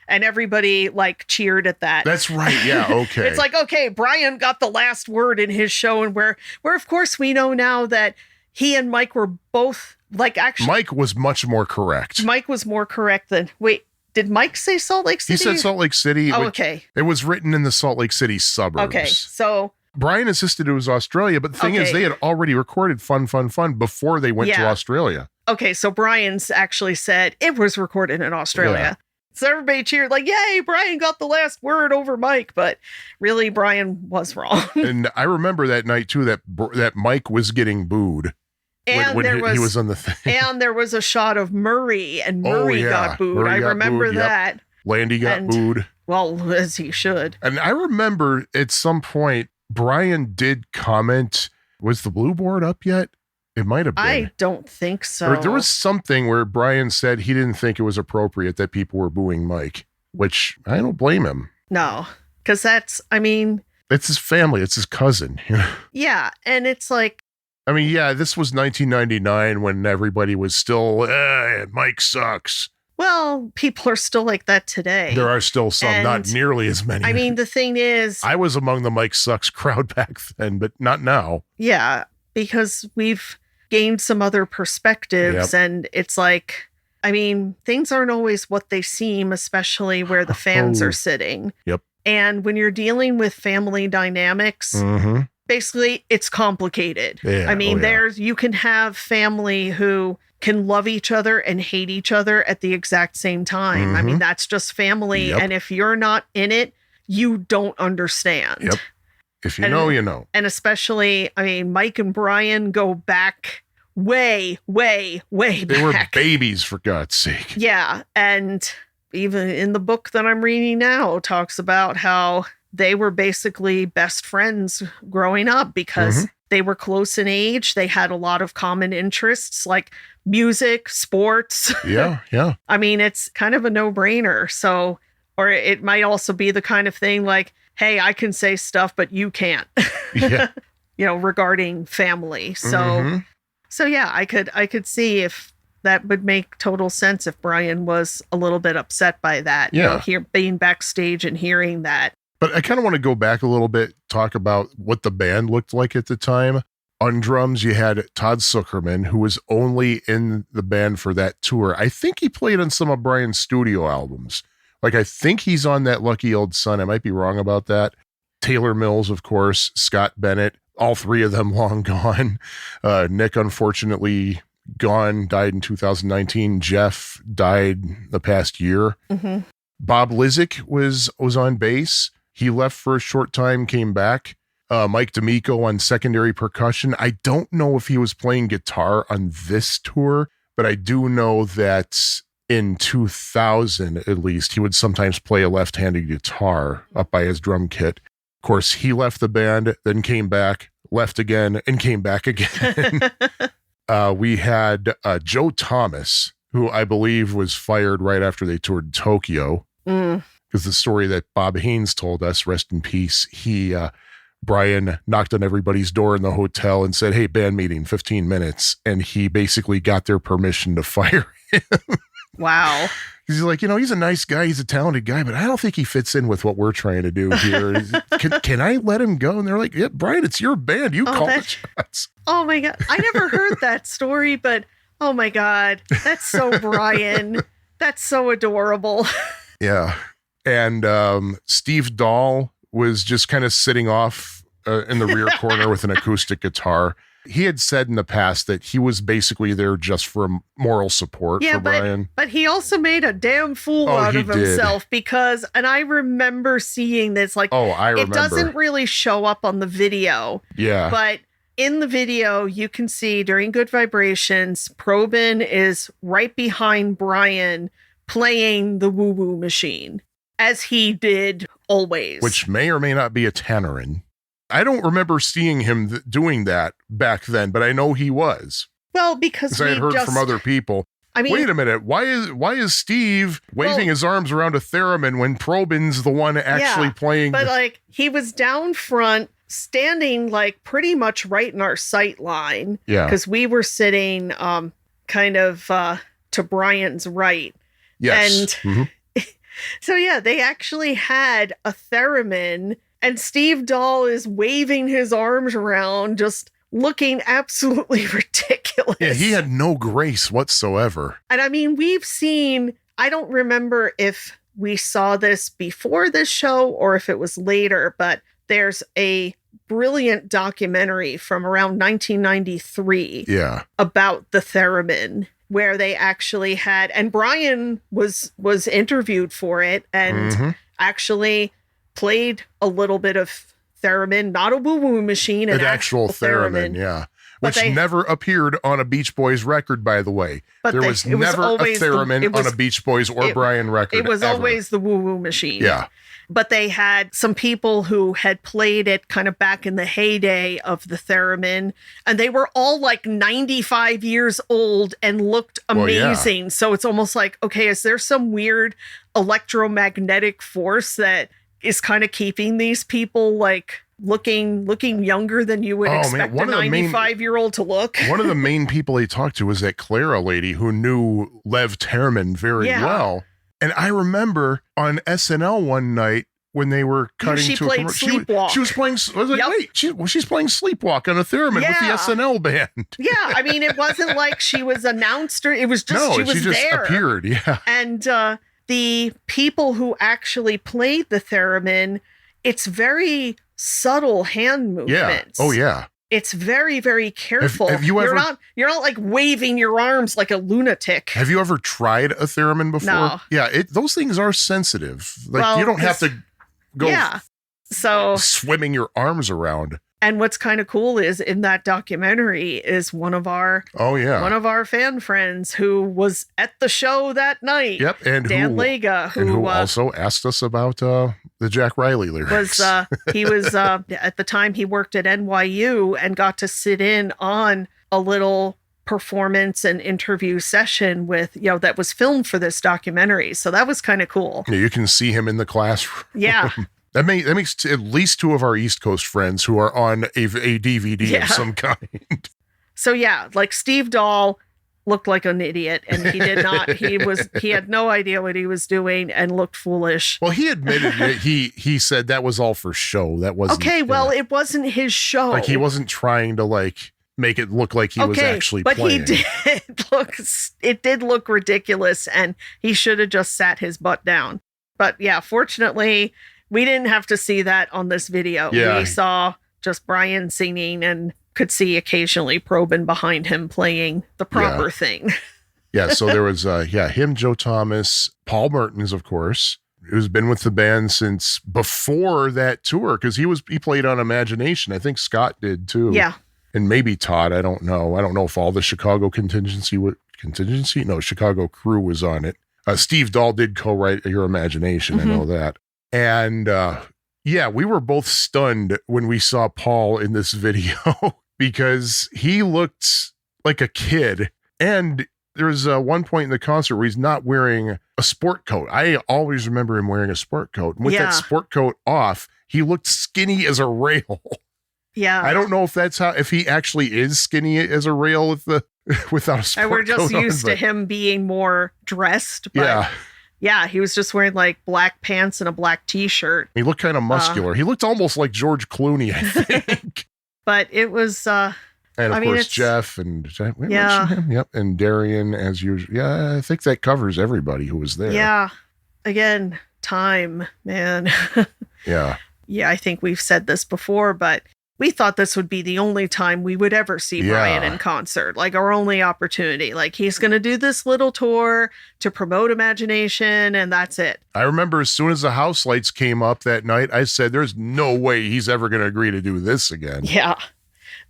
everybody like cheered at that. That's right. Yeah. Okay. It's like, okay, Brian got the last word in his show, and where of course we know now that he and Mike were both like actually. Mike was much more correct. Mike was more correct than Did Mike say Salt Lake City? He said Salt Lake City. Oh, okay. It was written in the Salt Lake City suburbs. Okay, so Brian insisted it was Australia, but the thing is, Okay. they had already recorded Fun, Fun, Fun before they went to Yeah. Australia. okay, so Brian's actually said it was recorded in Australia. Yeah. So everybody cheered like, "Yay, Brian got the last word over Mike," but really Brian was wrong. And I remember that night too that Mike was getting booed And when there he was on the thing. and there was a shot of Murray, and Oh, Murray yeah. got booed. Murray I got remember booed, yep. that. Landy got and- booed. Well, as he should. And I remember at some point, Brian did comment, was the blue board up yet? It might have been. I don't think so. Or there was something where Brian said he didn't think it was appropriate that people were booing Mike, which I don't blame him. No, because that's, I mean, It's his family. It's his cousin. You know? yeah. And it's like, I mean, yeah, this was 1999 when everybody was still, Mike sucks. well, people are still like that today. There are still some, not And, nearly as many. I mean, the thing is, I was among the Mike sucks crowd back then, but not now. yeah, because we've gained some other perspectives, and it's like, I mean, things aren't always what they seem, especially where the fans Oh. are sitting. Yep. And when you're dealing with family dynamics, Mm-hmm. basically it's complicated. Yeah, I mean, oh, yeah. you can have family who can love each other and hate each other at the exact same time. I mean, that's just family. Yep. And if you're not in it, you don't understand. Yep. If you And- know, you know. And especially, I mean, Mike and Brian go back way, way, way They were back. babies, for God's sake. Yeah. And even in the book that I'm reading now, talks about how they were basically best friends growing up because they were close in age. They had a lot of common interests like music, sports. Yeah, yeah. I mean, it's kind of a no-brainer. So, or it might also be the kind of thing like, hey, I can say stuff, but you can't, Yeah. you know, regarding family. So, Mhm. so yeah, I could see if that would make total sense if Brian was a little bit upset by that. You know, Yeah. being backstage and hearing that. But I kind of want to go back a little bit, talk about what the band looked like at the time. On drums, you had Todd Zuckerman, who was only in the band for that tour. I think he played on some of Brian's studio albums. Like, I think he's on that Lucky Old Son. I might be wrong about that. Taylor Mills, of course, Scott Bennett, all three of them long gone. Nick, unfortunately, gone, died in 2019. Jeff died the past year. Mm-hmm. Bob Lizick was on bass. He left for a short time, came back. Mike D'Amico on secondary percussion. I don't know if he was playing guitar on this tour, but I do know that in 2000, at least, he would sometimes play a left-handed guitar up by his drum kit. Of course, he left the band, then came back, left again, and came back again. We had Joe Thomas, who I believe was fired right after they toured Tokyo. Mm. Because the story that Bob Haynes told us, rest in peace, Brian knocked on everybody's door in the hotel and said, hey, band meeting, 15 minutes. And he basically got their permission to fire him. Wow. He's like, you know, he's a nice guy. He's a talented guy, but I don't think he fits in with what we're trying to do here. Can I let him go? And they're like, yeah, Brian, it's your band. You call the shots. Oh my God. I never heard that story, but oh my God. That's so Brian. That's so adorable. Yeah. And Steve Dahl was just kind of sitting off in the rear corner with an acoustic guitar. He had said in the past that he was basically there just for moral support for Brian. But he also made a damn fool out he of did. himself because, and I remember seeing this, like, Oh, I remember. it doesn't really show up on the video, Yeah. but in the video, you can see during Good Vibrations, Probin is right behind Brian playing the woo-woo machine, as he did always. Which may or may not be a Tannerin. I don't remember seeing him doing that back then, but I know he was. well, because Because I had heard from other people. I mean, Wait a minute. Why is Steve waving his arms around a theremin when Probin's the one actually playing? but like he was down front, standing like pretty much right in our sight line. Yeah. Because we were sitting kind of to Brian's right. Yes. And so yeah, they actually had a theremin, and Steve Dahl is waving his arms around, just looking absolutely ridiculous. Yeah, he had no grace whatsoever. And I mean, we've seen I don't remember if we saw this before this show or if it was later, but there's a brilliant documentary from around 1993 about the theremin, where they actually had, and Brian was interviewed for it and actually played a little bit of theremin, not a woo-woo machine, an actual theremin. Which never appeared on a Beach Boys record, by the way. There was never a theremin on a Beach Boys or Brian record. It was always the woo-woo machine. Yeah. But they had some people who had played it kind of back in the heyday of the theremin, and they were all like 95 years old and looked amazing. Well, so it's almost like, okay, is there some weird electromagnetic force that is kind of keeping these people like looking younger than you would expect a 95-year-old to look? One of the main people he talked to was that Clara lady who knew Lev Theremin very well. And I remember on SNL one night when they were cutting to a commercial, she was playing. I was like, wait, she's playing Sleepwalk on a theremin with the SNL band. Yeah, I mean, it wasn't like she was announced or it was just she just there. Appeared. Yeah, and the people who actually played the theremin, it's very subtle hand movements. Yeah. Oh yeah. It's very, very careful. Have you ever, you're not like waving your arms like a lunatic. Have you ever tried a theremin before? No. Yeah, those things are sensitive. Like you don't have to go swimming your arms around. And what's kind of cool is in that documentary is one of our fan friends who was at the show that night. Yep, and Dan Lega, who also asked us about the Jack Riley lyrics. He was at the time he worked at NYU and got to sit in on a little performance and interview session with that was filmed for this documentary. So that was kind of cool. Yeah, you can see him in the classroom. Yeah. That makes at least two of our East Coast friends who are on a DVD of some kind. So like Steve Dahl looked like an idiot, and he did not. He had no idea what he was doing and looked foolish. Well, he admitted that he said that was all for show. That wasn't okay. Well, it wasn't his show. Like he wasn't trying to make it look like he was actually playing. But he did look. It did look ridiculous, and he should have just sat his butt down. But yeah, fortunately, we didn't have to see that on this video. Yeah. We saw just Brian singing and could see occasionally Probin behind him playing the proper thing. Yeah, so there was him, Joe Thomas, Paul Mertens, of course, who's been with the band since before that tour, because he played on Imagination. I think Scott did too. Yeah. And maybe Todd, I don't know. I don't know if all the Chicago Chicago crew was on it. Steve Dahl did co-write Your Imagination, I know that. And we were both stunned when we saw Paul in this video because he looked like a kid. And there's one point in the concert where he's not wearing a sport coat. I always remember him wearing a sport coat. And with that sport coat off, he looked skinny as a rail. Yeah. I don't know if he actually is skinny as a rail without a sport coat. And we're just used to him being more dressed. But yeah, he was just wearing like black pants and a black t-shirt. He looked kind of muscular. He looked almost like George Clooney, I think. But it was and of course Jeff and we mentioned him. Yep. And Darian as usual. Yeah, I think that covers everybody who was there. Yeah. Again, time, man. Yeah. Yeah, I think we've said this before, but we thought this would be the only time we would ever see Brian in concert, like our only opportunity. Like he's going to do this little tour to promote Imagination, and that's it. I remember as soon as the house lights came up that night, I said, there's no way he's ever going to agree to do this again. Yeah.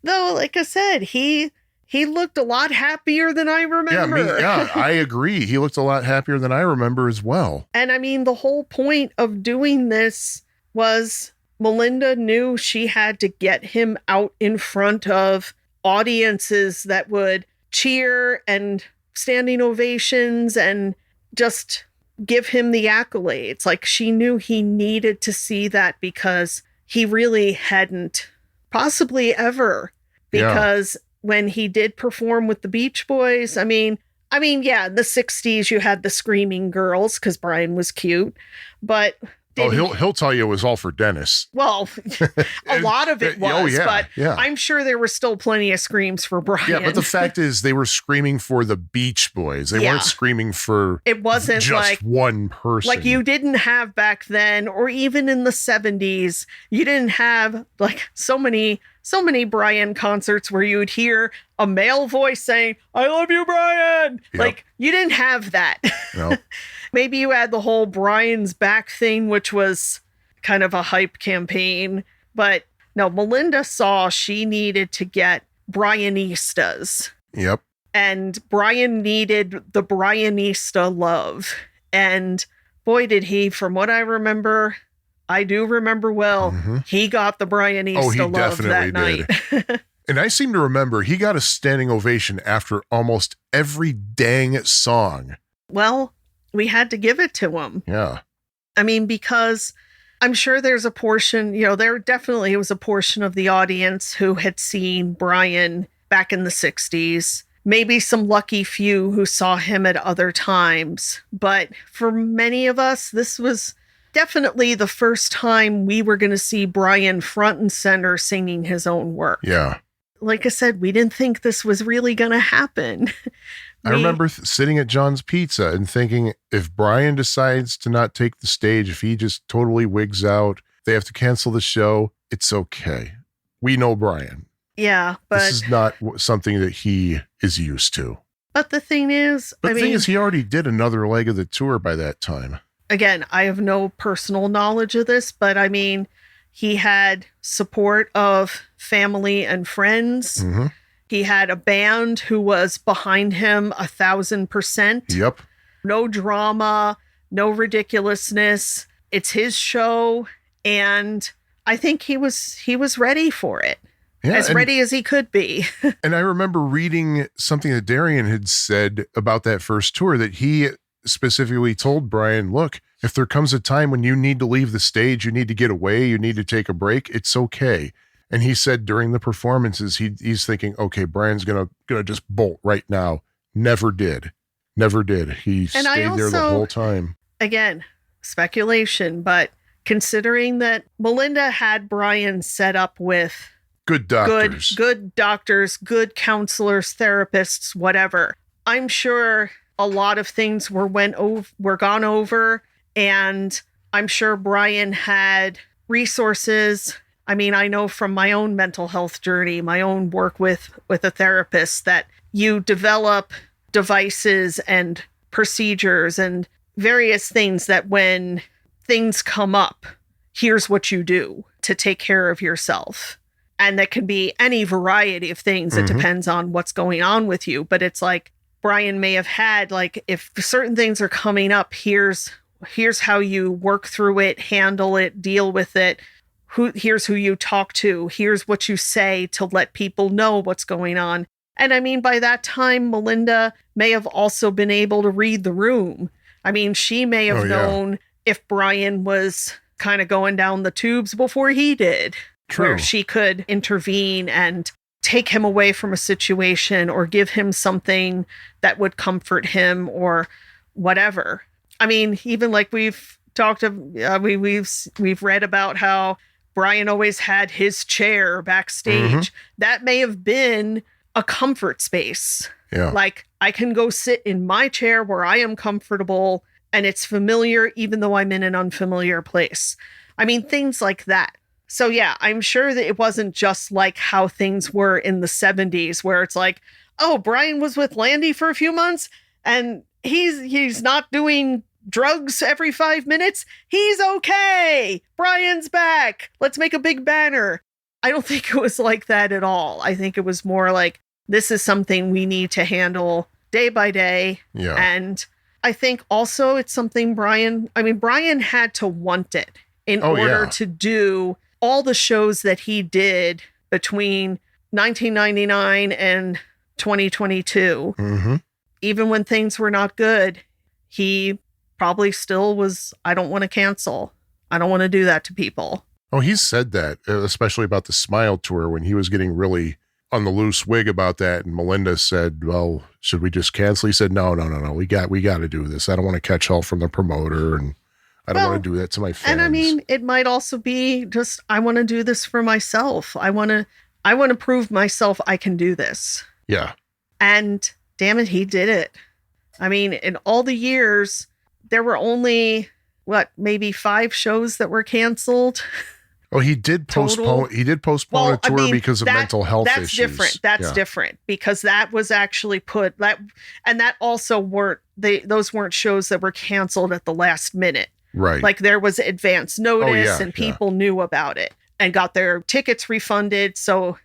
Though, like I said, he looked a lot happier than I remember. Yeah, I agree. He looked a lot happier than I remember as well. And I mean, the whole point of doing this was Melinda knew she had to get him out in front of audiences that would cheer and standing ovations and just give him the accolades. Like she knew he needed to see that because he really hadn't possibly ever. Because when he did perform with the Beach Boys, I mean, in the 60s you had the screaming girls because Brian was cute, but Oh, he'll tell you it was all for Dennis. Well, a lot of it was, but yeah. I'm sure there were still plenty of screams for Brian. Yeah, but the fact is they were screaming for the Beach Boys. They weren't screaming for it wasn't just like one person. Like you didn't have back then, or even in the 70s, you didn't have like so many Brian concerts where you would hear a male voice saying, "I love you, Brian." Yep. Like you didn't have that. No. Maybe you had the whole Brian's back thing, which was kind of a hype campaign. But no, Melinda saw she needed to get Brianistas. Yep. And Brian needed the Brianista love. And boy, did he, from what I remember, I do remember well, he got the Brianista love that night. And I seem to remember he got a standing ovation after almost every dang song. Well, we had to give it to him. Yeah. I mean, because I'm sure there's a portion, there definitely was a portion of the audience who had seen Brian back in the 60s. Maybe some lucky few who saw him at other times. But for many of us, this was definitely the first time we were going to see Brian front and center singing his own work. Yeah. Like I said, we didn't think this was really going to happen. I remember sitting at John's Pizza and thinking, if Brian decides to not take the stage, if he just totally wigs out, they have to cancel the show, it's okay. We know Brian. Yeah, but this is not something that he is used to. But the thing is, he already did another leg of the tour by that time. Again, I have no personal knowledge of this, but I mean, he had support of family and friends. Mm-hmm. He had a band who was behind him 1,000%. Yep. No drama, no ridiculousness. It's his show, and I think he was ready for it. Yeah, ready as he could be. And I remember reading something that Darian had said about that first tour, that he specifically told Brian, look, if there comes a time when you need to leave the stage, you need to get away, you need to take a break, it's okay. And he said during the performances, he's thinking, okay, Brian's gonna just bolt right now. Never did. He stayed there the whole time. Again, speculation, but considering that Melinda had Brian set up with good doctors, good counselors, therapists, whatever, I'm sure a lot of things were gone over, and I'm sure Brian had resources. I mean, I know from my own mental health journey, my own work with a therapist, that you develop devices and procedures and various things that when things come up, here's what you do to take care of yourself. And that can be any variety of things. It depends on what's going on with you. But it's like Brian may have had, like, if certain things are coming up, here's how you work through it, handle it, deal with it. Here's who you talk to. Here's what you say to let people know what's going on. And I mean, by that time, Melinda may have also been able to read the room. I mean, she may have known if Brian was kind of going down the tubes before he did. True. Where she could intervene and take him away from a situation or give him something that would comfort him or whatever. I mean, even like we've talked of, we've read about how Brian always had his chair backstage. That may have been a comfort space. Yeah. Like, I can go sit in my chair where I am comfortable and it's familiar, even though I'm in an unfamiliar place. I mean, things like that. So yeah, I'm sure that it wasn't just like how things were in the 70s, where it's like, oh, Brian was with Landy for a few months and he's not doing drugs every 5 minutes. He's okay. Brian's back. Let's make a big banner. I don't think it was like that at all. I think it was more like, this is something we need to handle day by day. Yeah. And I think also it's something Brian had to want it in order to do all the shows that he did between 1999 and 2022. Even when things were not good, he probably still was, I don't want to cancel. I don't want to do that to people. Oh, he's said that, especially about the Smile tour when he was getting really on the loose wig about that. And Melinda said, well, should we just cancel? He said, no. We got to do this. I don't want to catch hell from the promoter. And I don't Well, want to do that to my fans. And I mean, it might also be just, I want to do this for myself. I want to prove myself I can do this. yeah. And damn it, he did it. I mean, in all the years, there were only, maybe 5 shows that were canceled. Oh, he did postpone. He did postpone a tour because of mental health issues. Different. That's different because that was actually and that also those weren't shows that were canceled at the last minute. Right. Like there was advance notice and people knew about it and got their tickets refunded. So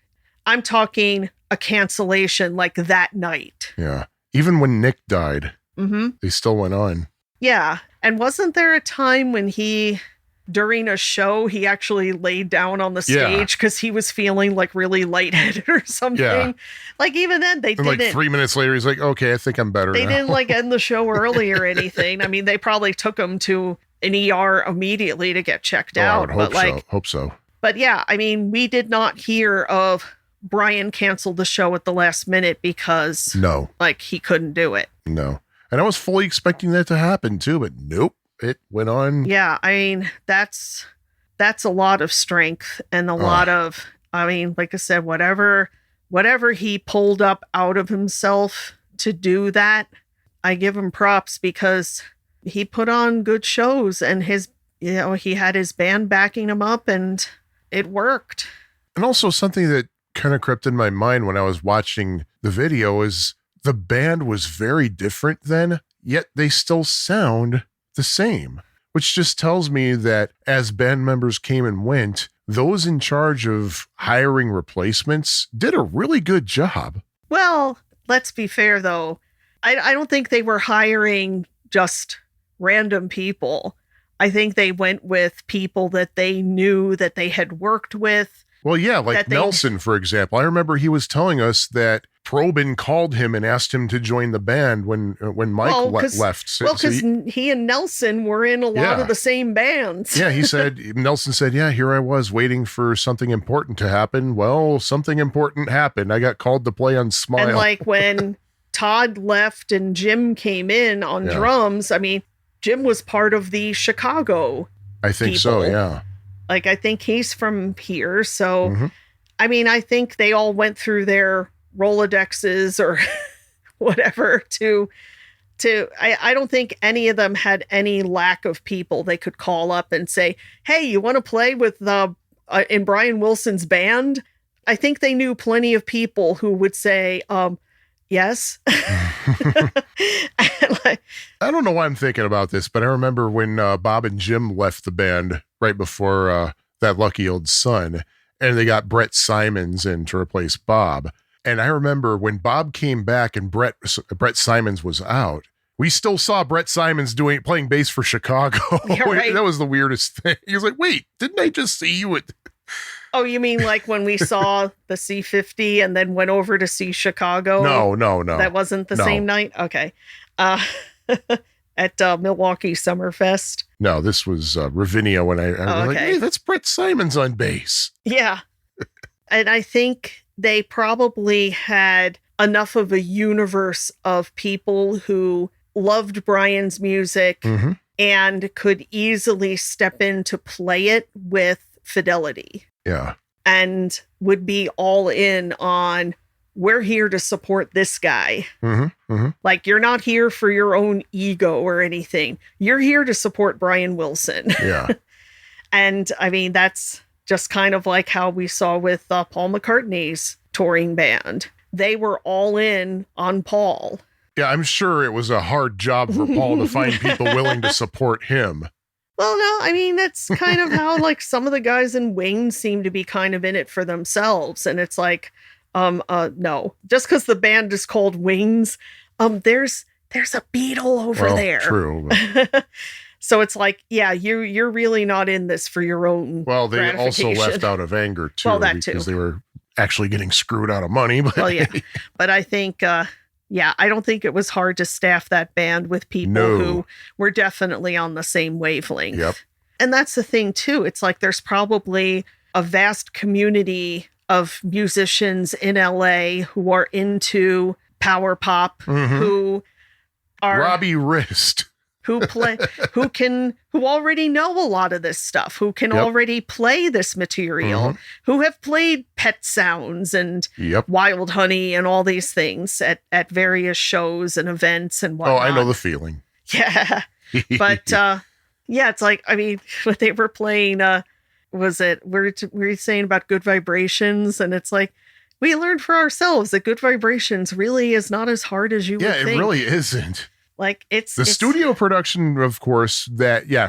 I'm talking a cancellation like that night. Yeah. Even when Nick died, they still went on. Yeah. And wasn't there a time when during a show, he actually laid down on the stage because he was feeling like really lightheaded or something? Yeah. Like even then they didn't. Like 3 minutes later, he's like, okay, I think I'm better They now. didn't like end the show early or anything. I mean, they probably took him to an ER immediately to get checked out. I would hope so. But yeah, I mean, we did not hear of Brian canceled the show at the last minute because he couldn't do it. No. And I was fully expecting that to happen too, but nope. It went on. Yeah, I mean, that's a lot of strength and a lot of, I mean, like I said, whatever he pulled up out of himself to do that, I give him props because he put on good shows and he had his band backing him up and it worked. And also something that kind of crept in my mind when I was watching the video is the band was very different then, yet they still sound the same, which just tells me that as band members came and went, those in charge of hiring replacements did a really good job. Well, let's be fair though. I don't think they were hiring just random people. I think they went with people that they knew that they had worked with. Well, yeah, like Nelson, for example. I remember he was telling us that Probin called him and asked him to join the band when Mike left. Because he and Nelson were in a lot of the same bands. Yeah, Nelson said, yeah, here I was waiting for something important to happen. Well, something important happened. I got called to play on Smile. And like when Todd left and Jim came in on drums, I mean, Jim was part of the Chicago I think so, yeah. Like, I think he's from here. So, I mean, I think they all went through their Rolodexes or whatever I don't think any of them had any lack of people they could call up and say, hey, you want to play with in Brian Wilson's band? I think they knew plenty of people who would say, yes. I don't know why I'm thinking about this, but I remember when Bob and Jim left the band right before That Lucky Old Son, and they got Brett Simons in to replace Bob. And I remember when Bob came back and Brett Simons was out, we still saw Brett Simons playing bass for Chicago. Yeah, right. That was the weirdest thing. He was like, wait, didn't I just see you at... Oh, you mean like when we saw the C50 and then went over to see Chicago? No. That wasn't the same night? Okay. At Milwaukee Summerfest? No, this was Ravinia when I was like, hey, that's Brett Simons on bass. Yeah. And I think they probably had enough of a universe of people who loved Brian's music and could easily step in to play it with fidelity. Yeah. And would be all in on, we're here to support this guy. Like, you're not here for your own ego or anything. You're here to support Brian Wilson. Yeah. And I mean, that's just kind of like how we saw with Paul McCartney's touring band. They were all in on Paul. Yeah, I'm sure it was a hard job for Paul to find people willing to support him. Well, no, I mean, that's kind of how like some of the guys in Wings seem to be kind of in it for themselves. And it's like, no, just because the band is called Wings, there's a Beatle over there. True. So it's like, yeah, you're really not in this for your own. Well, they also left out of anger too, because they were actually getting screwed out of money. But well, yeah, but I think, I don't think it was hard to staff that band with people who were definitely on the same wavelength. Yep. And that's the thing too. It's like there's probably a vast community of musicians in LA who are into power pop, who are Robbie Wrist. who already know a lot of this stuff, who can already play this material, who have played Pet Sounds and Wild Honey and all these things at various shows and events and whatnot. Oh, I know the feeling. Yeah. But it's like, I mean, what they were playing, was it, were you saying about Good Vibrations? And it's like, we learned for ourselves that Good Vibrations really is not as hard as you would think. Yeah, it really isn't. Like it's studio production, of course,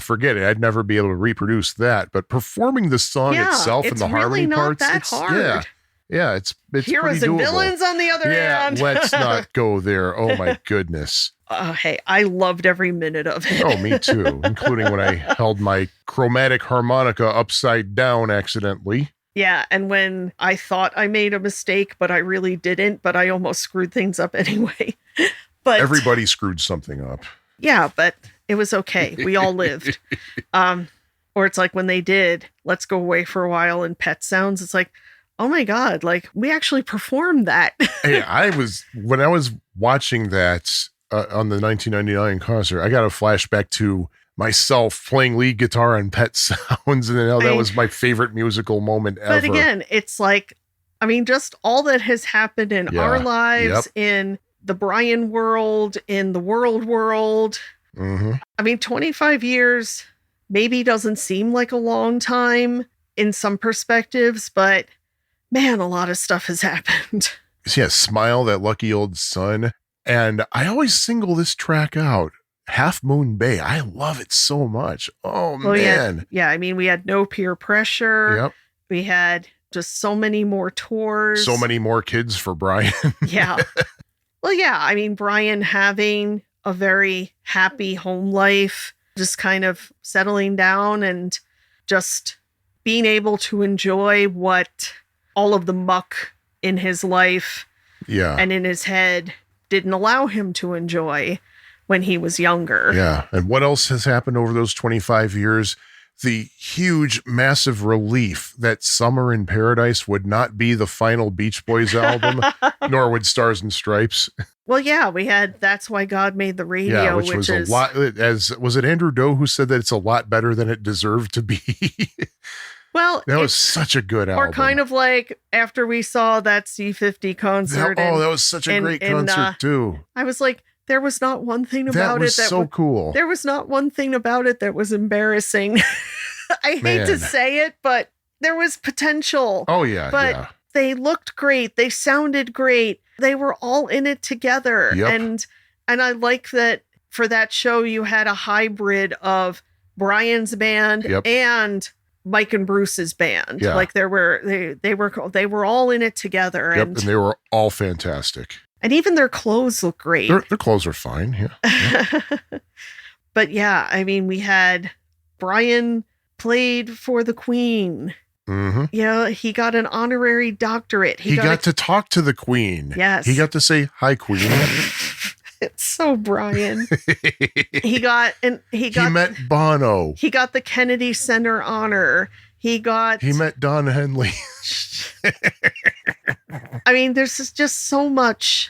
forget it. I'd never be able to reproduce that. But performing the song itself and the harmony parts, it's hard. Yeah, it's heroes pretty and doable. Villains on the other hand. Yeah, let's not go there. Oh my goodness. Hey, I loved every minute of it. Oh, me too, including when I held my chromatic harmonica upside down accidentally. Yeah, and when I thought I made a mistake, but I really didn't, but I almost screwed things up anyway. But everybody screwed something up. Yeah, but it was okay. We all lived. Or it's like when they did Let's Go Away for a While in Pet Sounds, it's like, oh my God, like we actually performed that. Hey, when I was watching that on the 1999 concert, I got a flashback to myself playing lead guitar on Pet Sounds, and that was my favorite musical moment ever. But again, it's like, I mean, just all that has happened in our lives, in the Brian world, in the world. I mean, 25 years maybe doesn't seem like a long time in some perspectives, but man, a lot of stuff has happened. Yeah, Smile, that lucky old son. And I always single this track out. Half Moon Bay. I love it so much. Oh, man. Yeah, I mean, we had no peer pressure. Yep. We had just so many more tours. So many more kids for Brian. Yeah. Well, yeah, I mean, Brian having a very happy home life, just kind of settling down and just being able to enjoy what all of the muck in his life and in his head didn't allow him to enjoy when he was younger. Yeah. And what else has happened over those 25 years? The huge, massive relief that Summer in Paradise would not be the final Beach Boys album, nor would Stars and Stripes. Well, yeah, we had That's Why God Made the Radio, yeah, which was a lot. Was it Andrew Doe who said that it's a lot better than it deserved to be? Well, that was such a good album. Or kind of like after we saw that C50 concert. That was such a great concert too. I was like, there was not one thing about that was so cool. There was not one thing about it that was embarrassing. I hate to say it, but there was potential. Oh yeah, but they looked great. They sounded great. They were all in it together. Yep. And I like that for that show you had a hybrid of Brian's band and Mike and Bruce's band. Yeah. Like they were all in it together. Yep, and they were all fantastic. And even their clothes look great. Their clothes are fine, yeah. But yeah, I mean, we had Brian played for the Queen. Mm-hmm. You know, he got an honorary doctorate. He got to talk to the Queen. Yes. He got to say, "Hi, Queen." It's so Brian. He met Bono. He got the Kennedy Center honor. He met Don Henley. I mean, there's just so much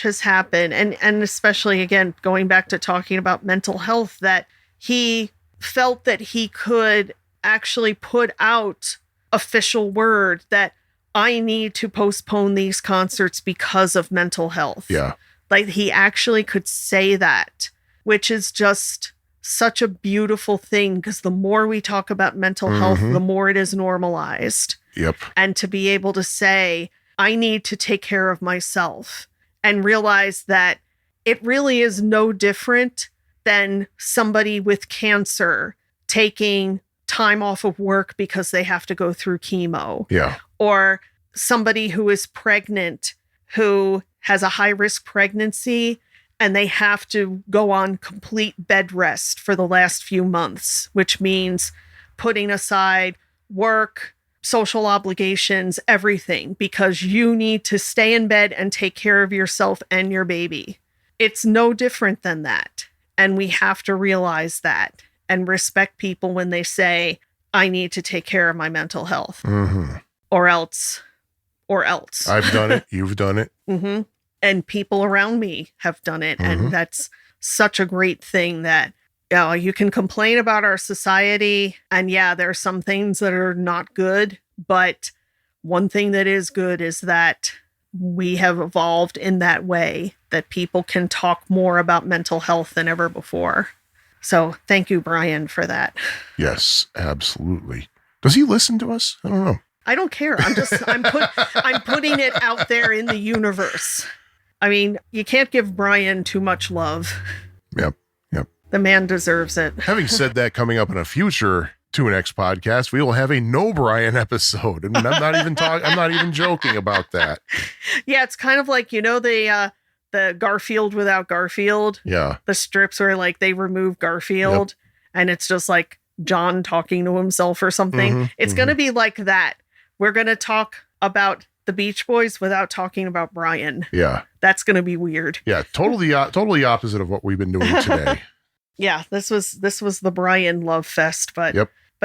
has happened. And especially, again, going back to talking about mental health, that he felt that he could actually put out official word that I need to postpone these concerts because of mental health. Yeah. Like he actually could say that, which is just such a beautiful thing, because the more we talk about mental health, the more it is normalized. Yep. And to be able to say, I need to take care of myself, and realize that it really is no different than somebody with cancer taking time off of work because they have to go through chemo. Yeah. Or somebody who is pregnant, who has a high-risk pregnancy, and they have to go on complete bed rest for the last few months, which means putting aside work, social obligations, everything, because you need to stay in bed and take care of yourself and your baby. It's no different than that. And we have to realize that and respect people when they say, I need to take care of my mental health. Mm-hmm. Or else. I've done it. You've done it. Mm-hmm. And people around me have done it. And that's such a great thing that, you can complain about our society, and there are some things that are not good, but one thing that is good is that we have evolved in that way that people can talk more about mental health than ever before. So thank you, Brian, for that. Yes, absolutely. Does he listen to us? I don't know. I don't care. I'm putting it out there in the universe. I mean, you can't give Brian too much love. Yep. The man deserves it. Having said that, coming up in a future Tune-X podcast, we will have a no Brian episode, and I'm not even joking about that. Yeah, it's kind of like, the Garfield without Garfield. Yeah. The strips where like they remove Garfield, and it's just like John talking to himself or something. It's going to be like that. We're going to talk about the Beach Boys without talking about Brian. Yeah. That's going to be weird. Yeah, totally opposite of what we've been doing today. Yeah, this was the Brian love fest, but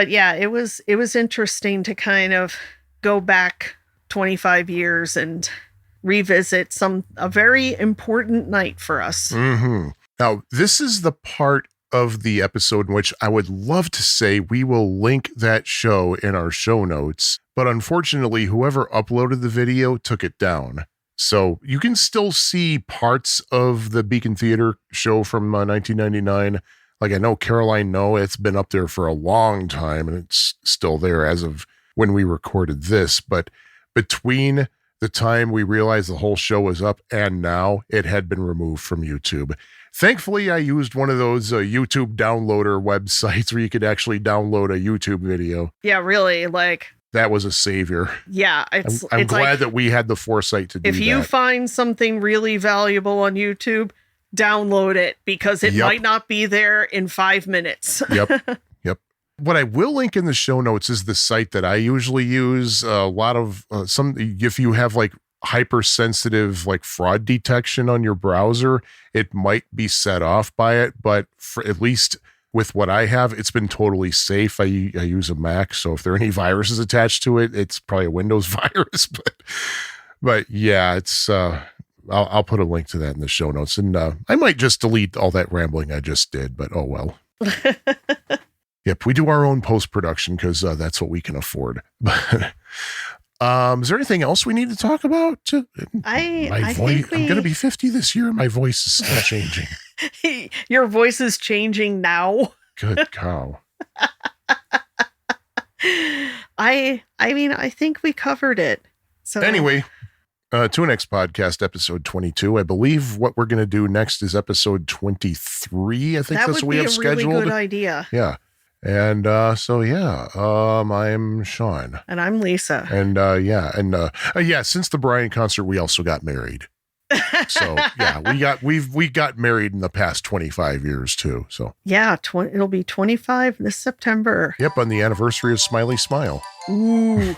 yeah, it was interesting to kind of go back 25 years and revisit a very important night for us. Now, this is the part of the episode in which I would love to say we will link that show in our show notes, but unfortunately, whoever uploaded the video took it down. So you can still see parts of the Beacon Theater show from 1999. Like, I know Caroline, it's been up there for a long time and it's still there as of when we recorded this. But between the time we realized the whole show was up and now, it had been removed from YouTube. Thankfully, I used one of those YouTube downloader websites where you could actually download a YouTube video. Yeah, really, that was a savior. Yeah, I'm glad that we had the foresight to do that. If you find something really valuable on YouTube, download it because it might not be there in 5 minutes. Yep. What I will link in the show notes is the site that I usually use. A lot of if you have like hypersensitive like fraud detection on your browser, it might be set off by it, but at least with what I have, it's been totally safe. I use a Mac, so if there are any viruses attached to it, it's probably a Windows virus. But yeah, it's I'll put a link to that in the show notes, and I might just delete all that rambling I just did. But oh well. Yep, we do our own post-production because that's what we can afford. But is there anything else we need to talk about? I'm going to be 50 this year. My voice is still changing. Your voice is changing now. Good cow. I mean, I think we covered it. So anyway, Tune-X podcast episode 22. I believe what we're going to do next is episode 23. I think that's what we have scheduled. That would be a really good idea. Yeah. And I'm Sean. And I'm Lisa. And since the Brian concert, we also got married. So yeah, we got married in the past 25 years too. So yeah, it'll be 25 this September. Yep, on the anniversary of Smiley Smile. Ooh.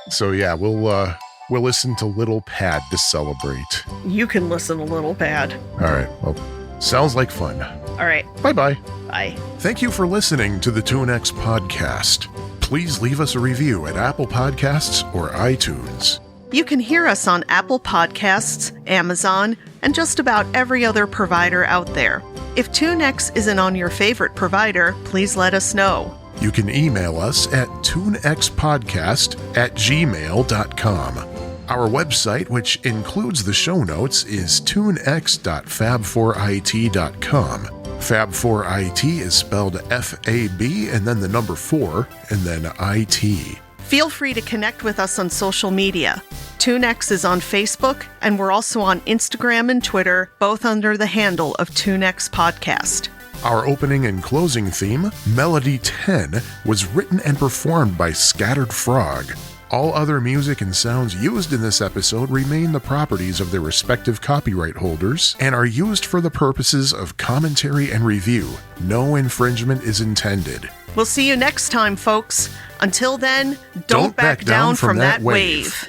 So yeah, we'll listen to Little Pad to celebrate. You can listen to Little Pad. All right. Well, sounds like fun. All right. Bye-bye. Bye. Thank you for listening to the Tune-X podcast. Please leave us a review at Apple Podcasts or iTunes. You can hear us on Apple Podcasts, Amazon, and just about every other provider out there. If Tune-X isn't on your favorite provider, please let us know. You can email us at tunexpodcast@gmail.com. Our website, which includes the show notes, is tunex.fab4it.com. Fab4it is spelled F-A-B and then the number 4 and then I-T. Feel free to connect with us on social media. Tune-X is on Facebook, and we're also on Instagram and Twitter, both under the handle of Tune-X Podcast. Our opening and closing theme, Melody 10, was written and performed by Scattered Frog. All other music and sounds used in this episode remain the properties of their respective copyright holders and are used for the purposes of commentary and review. No infringement is intended. We'll see you next time, folks. Until then, don't back down from that wave.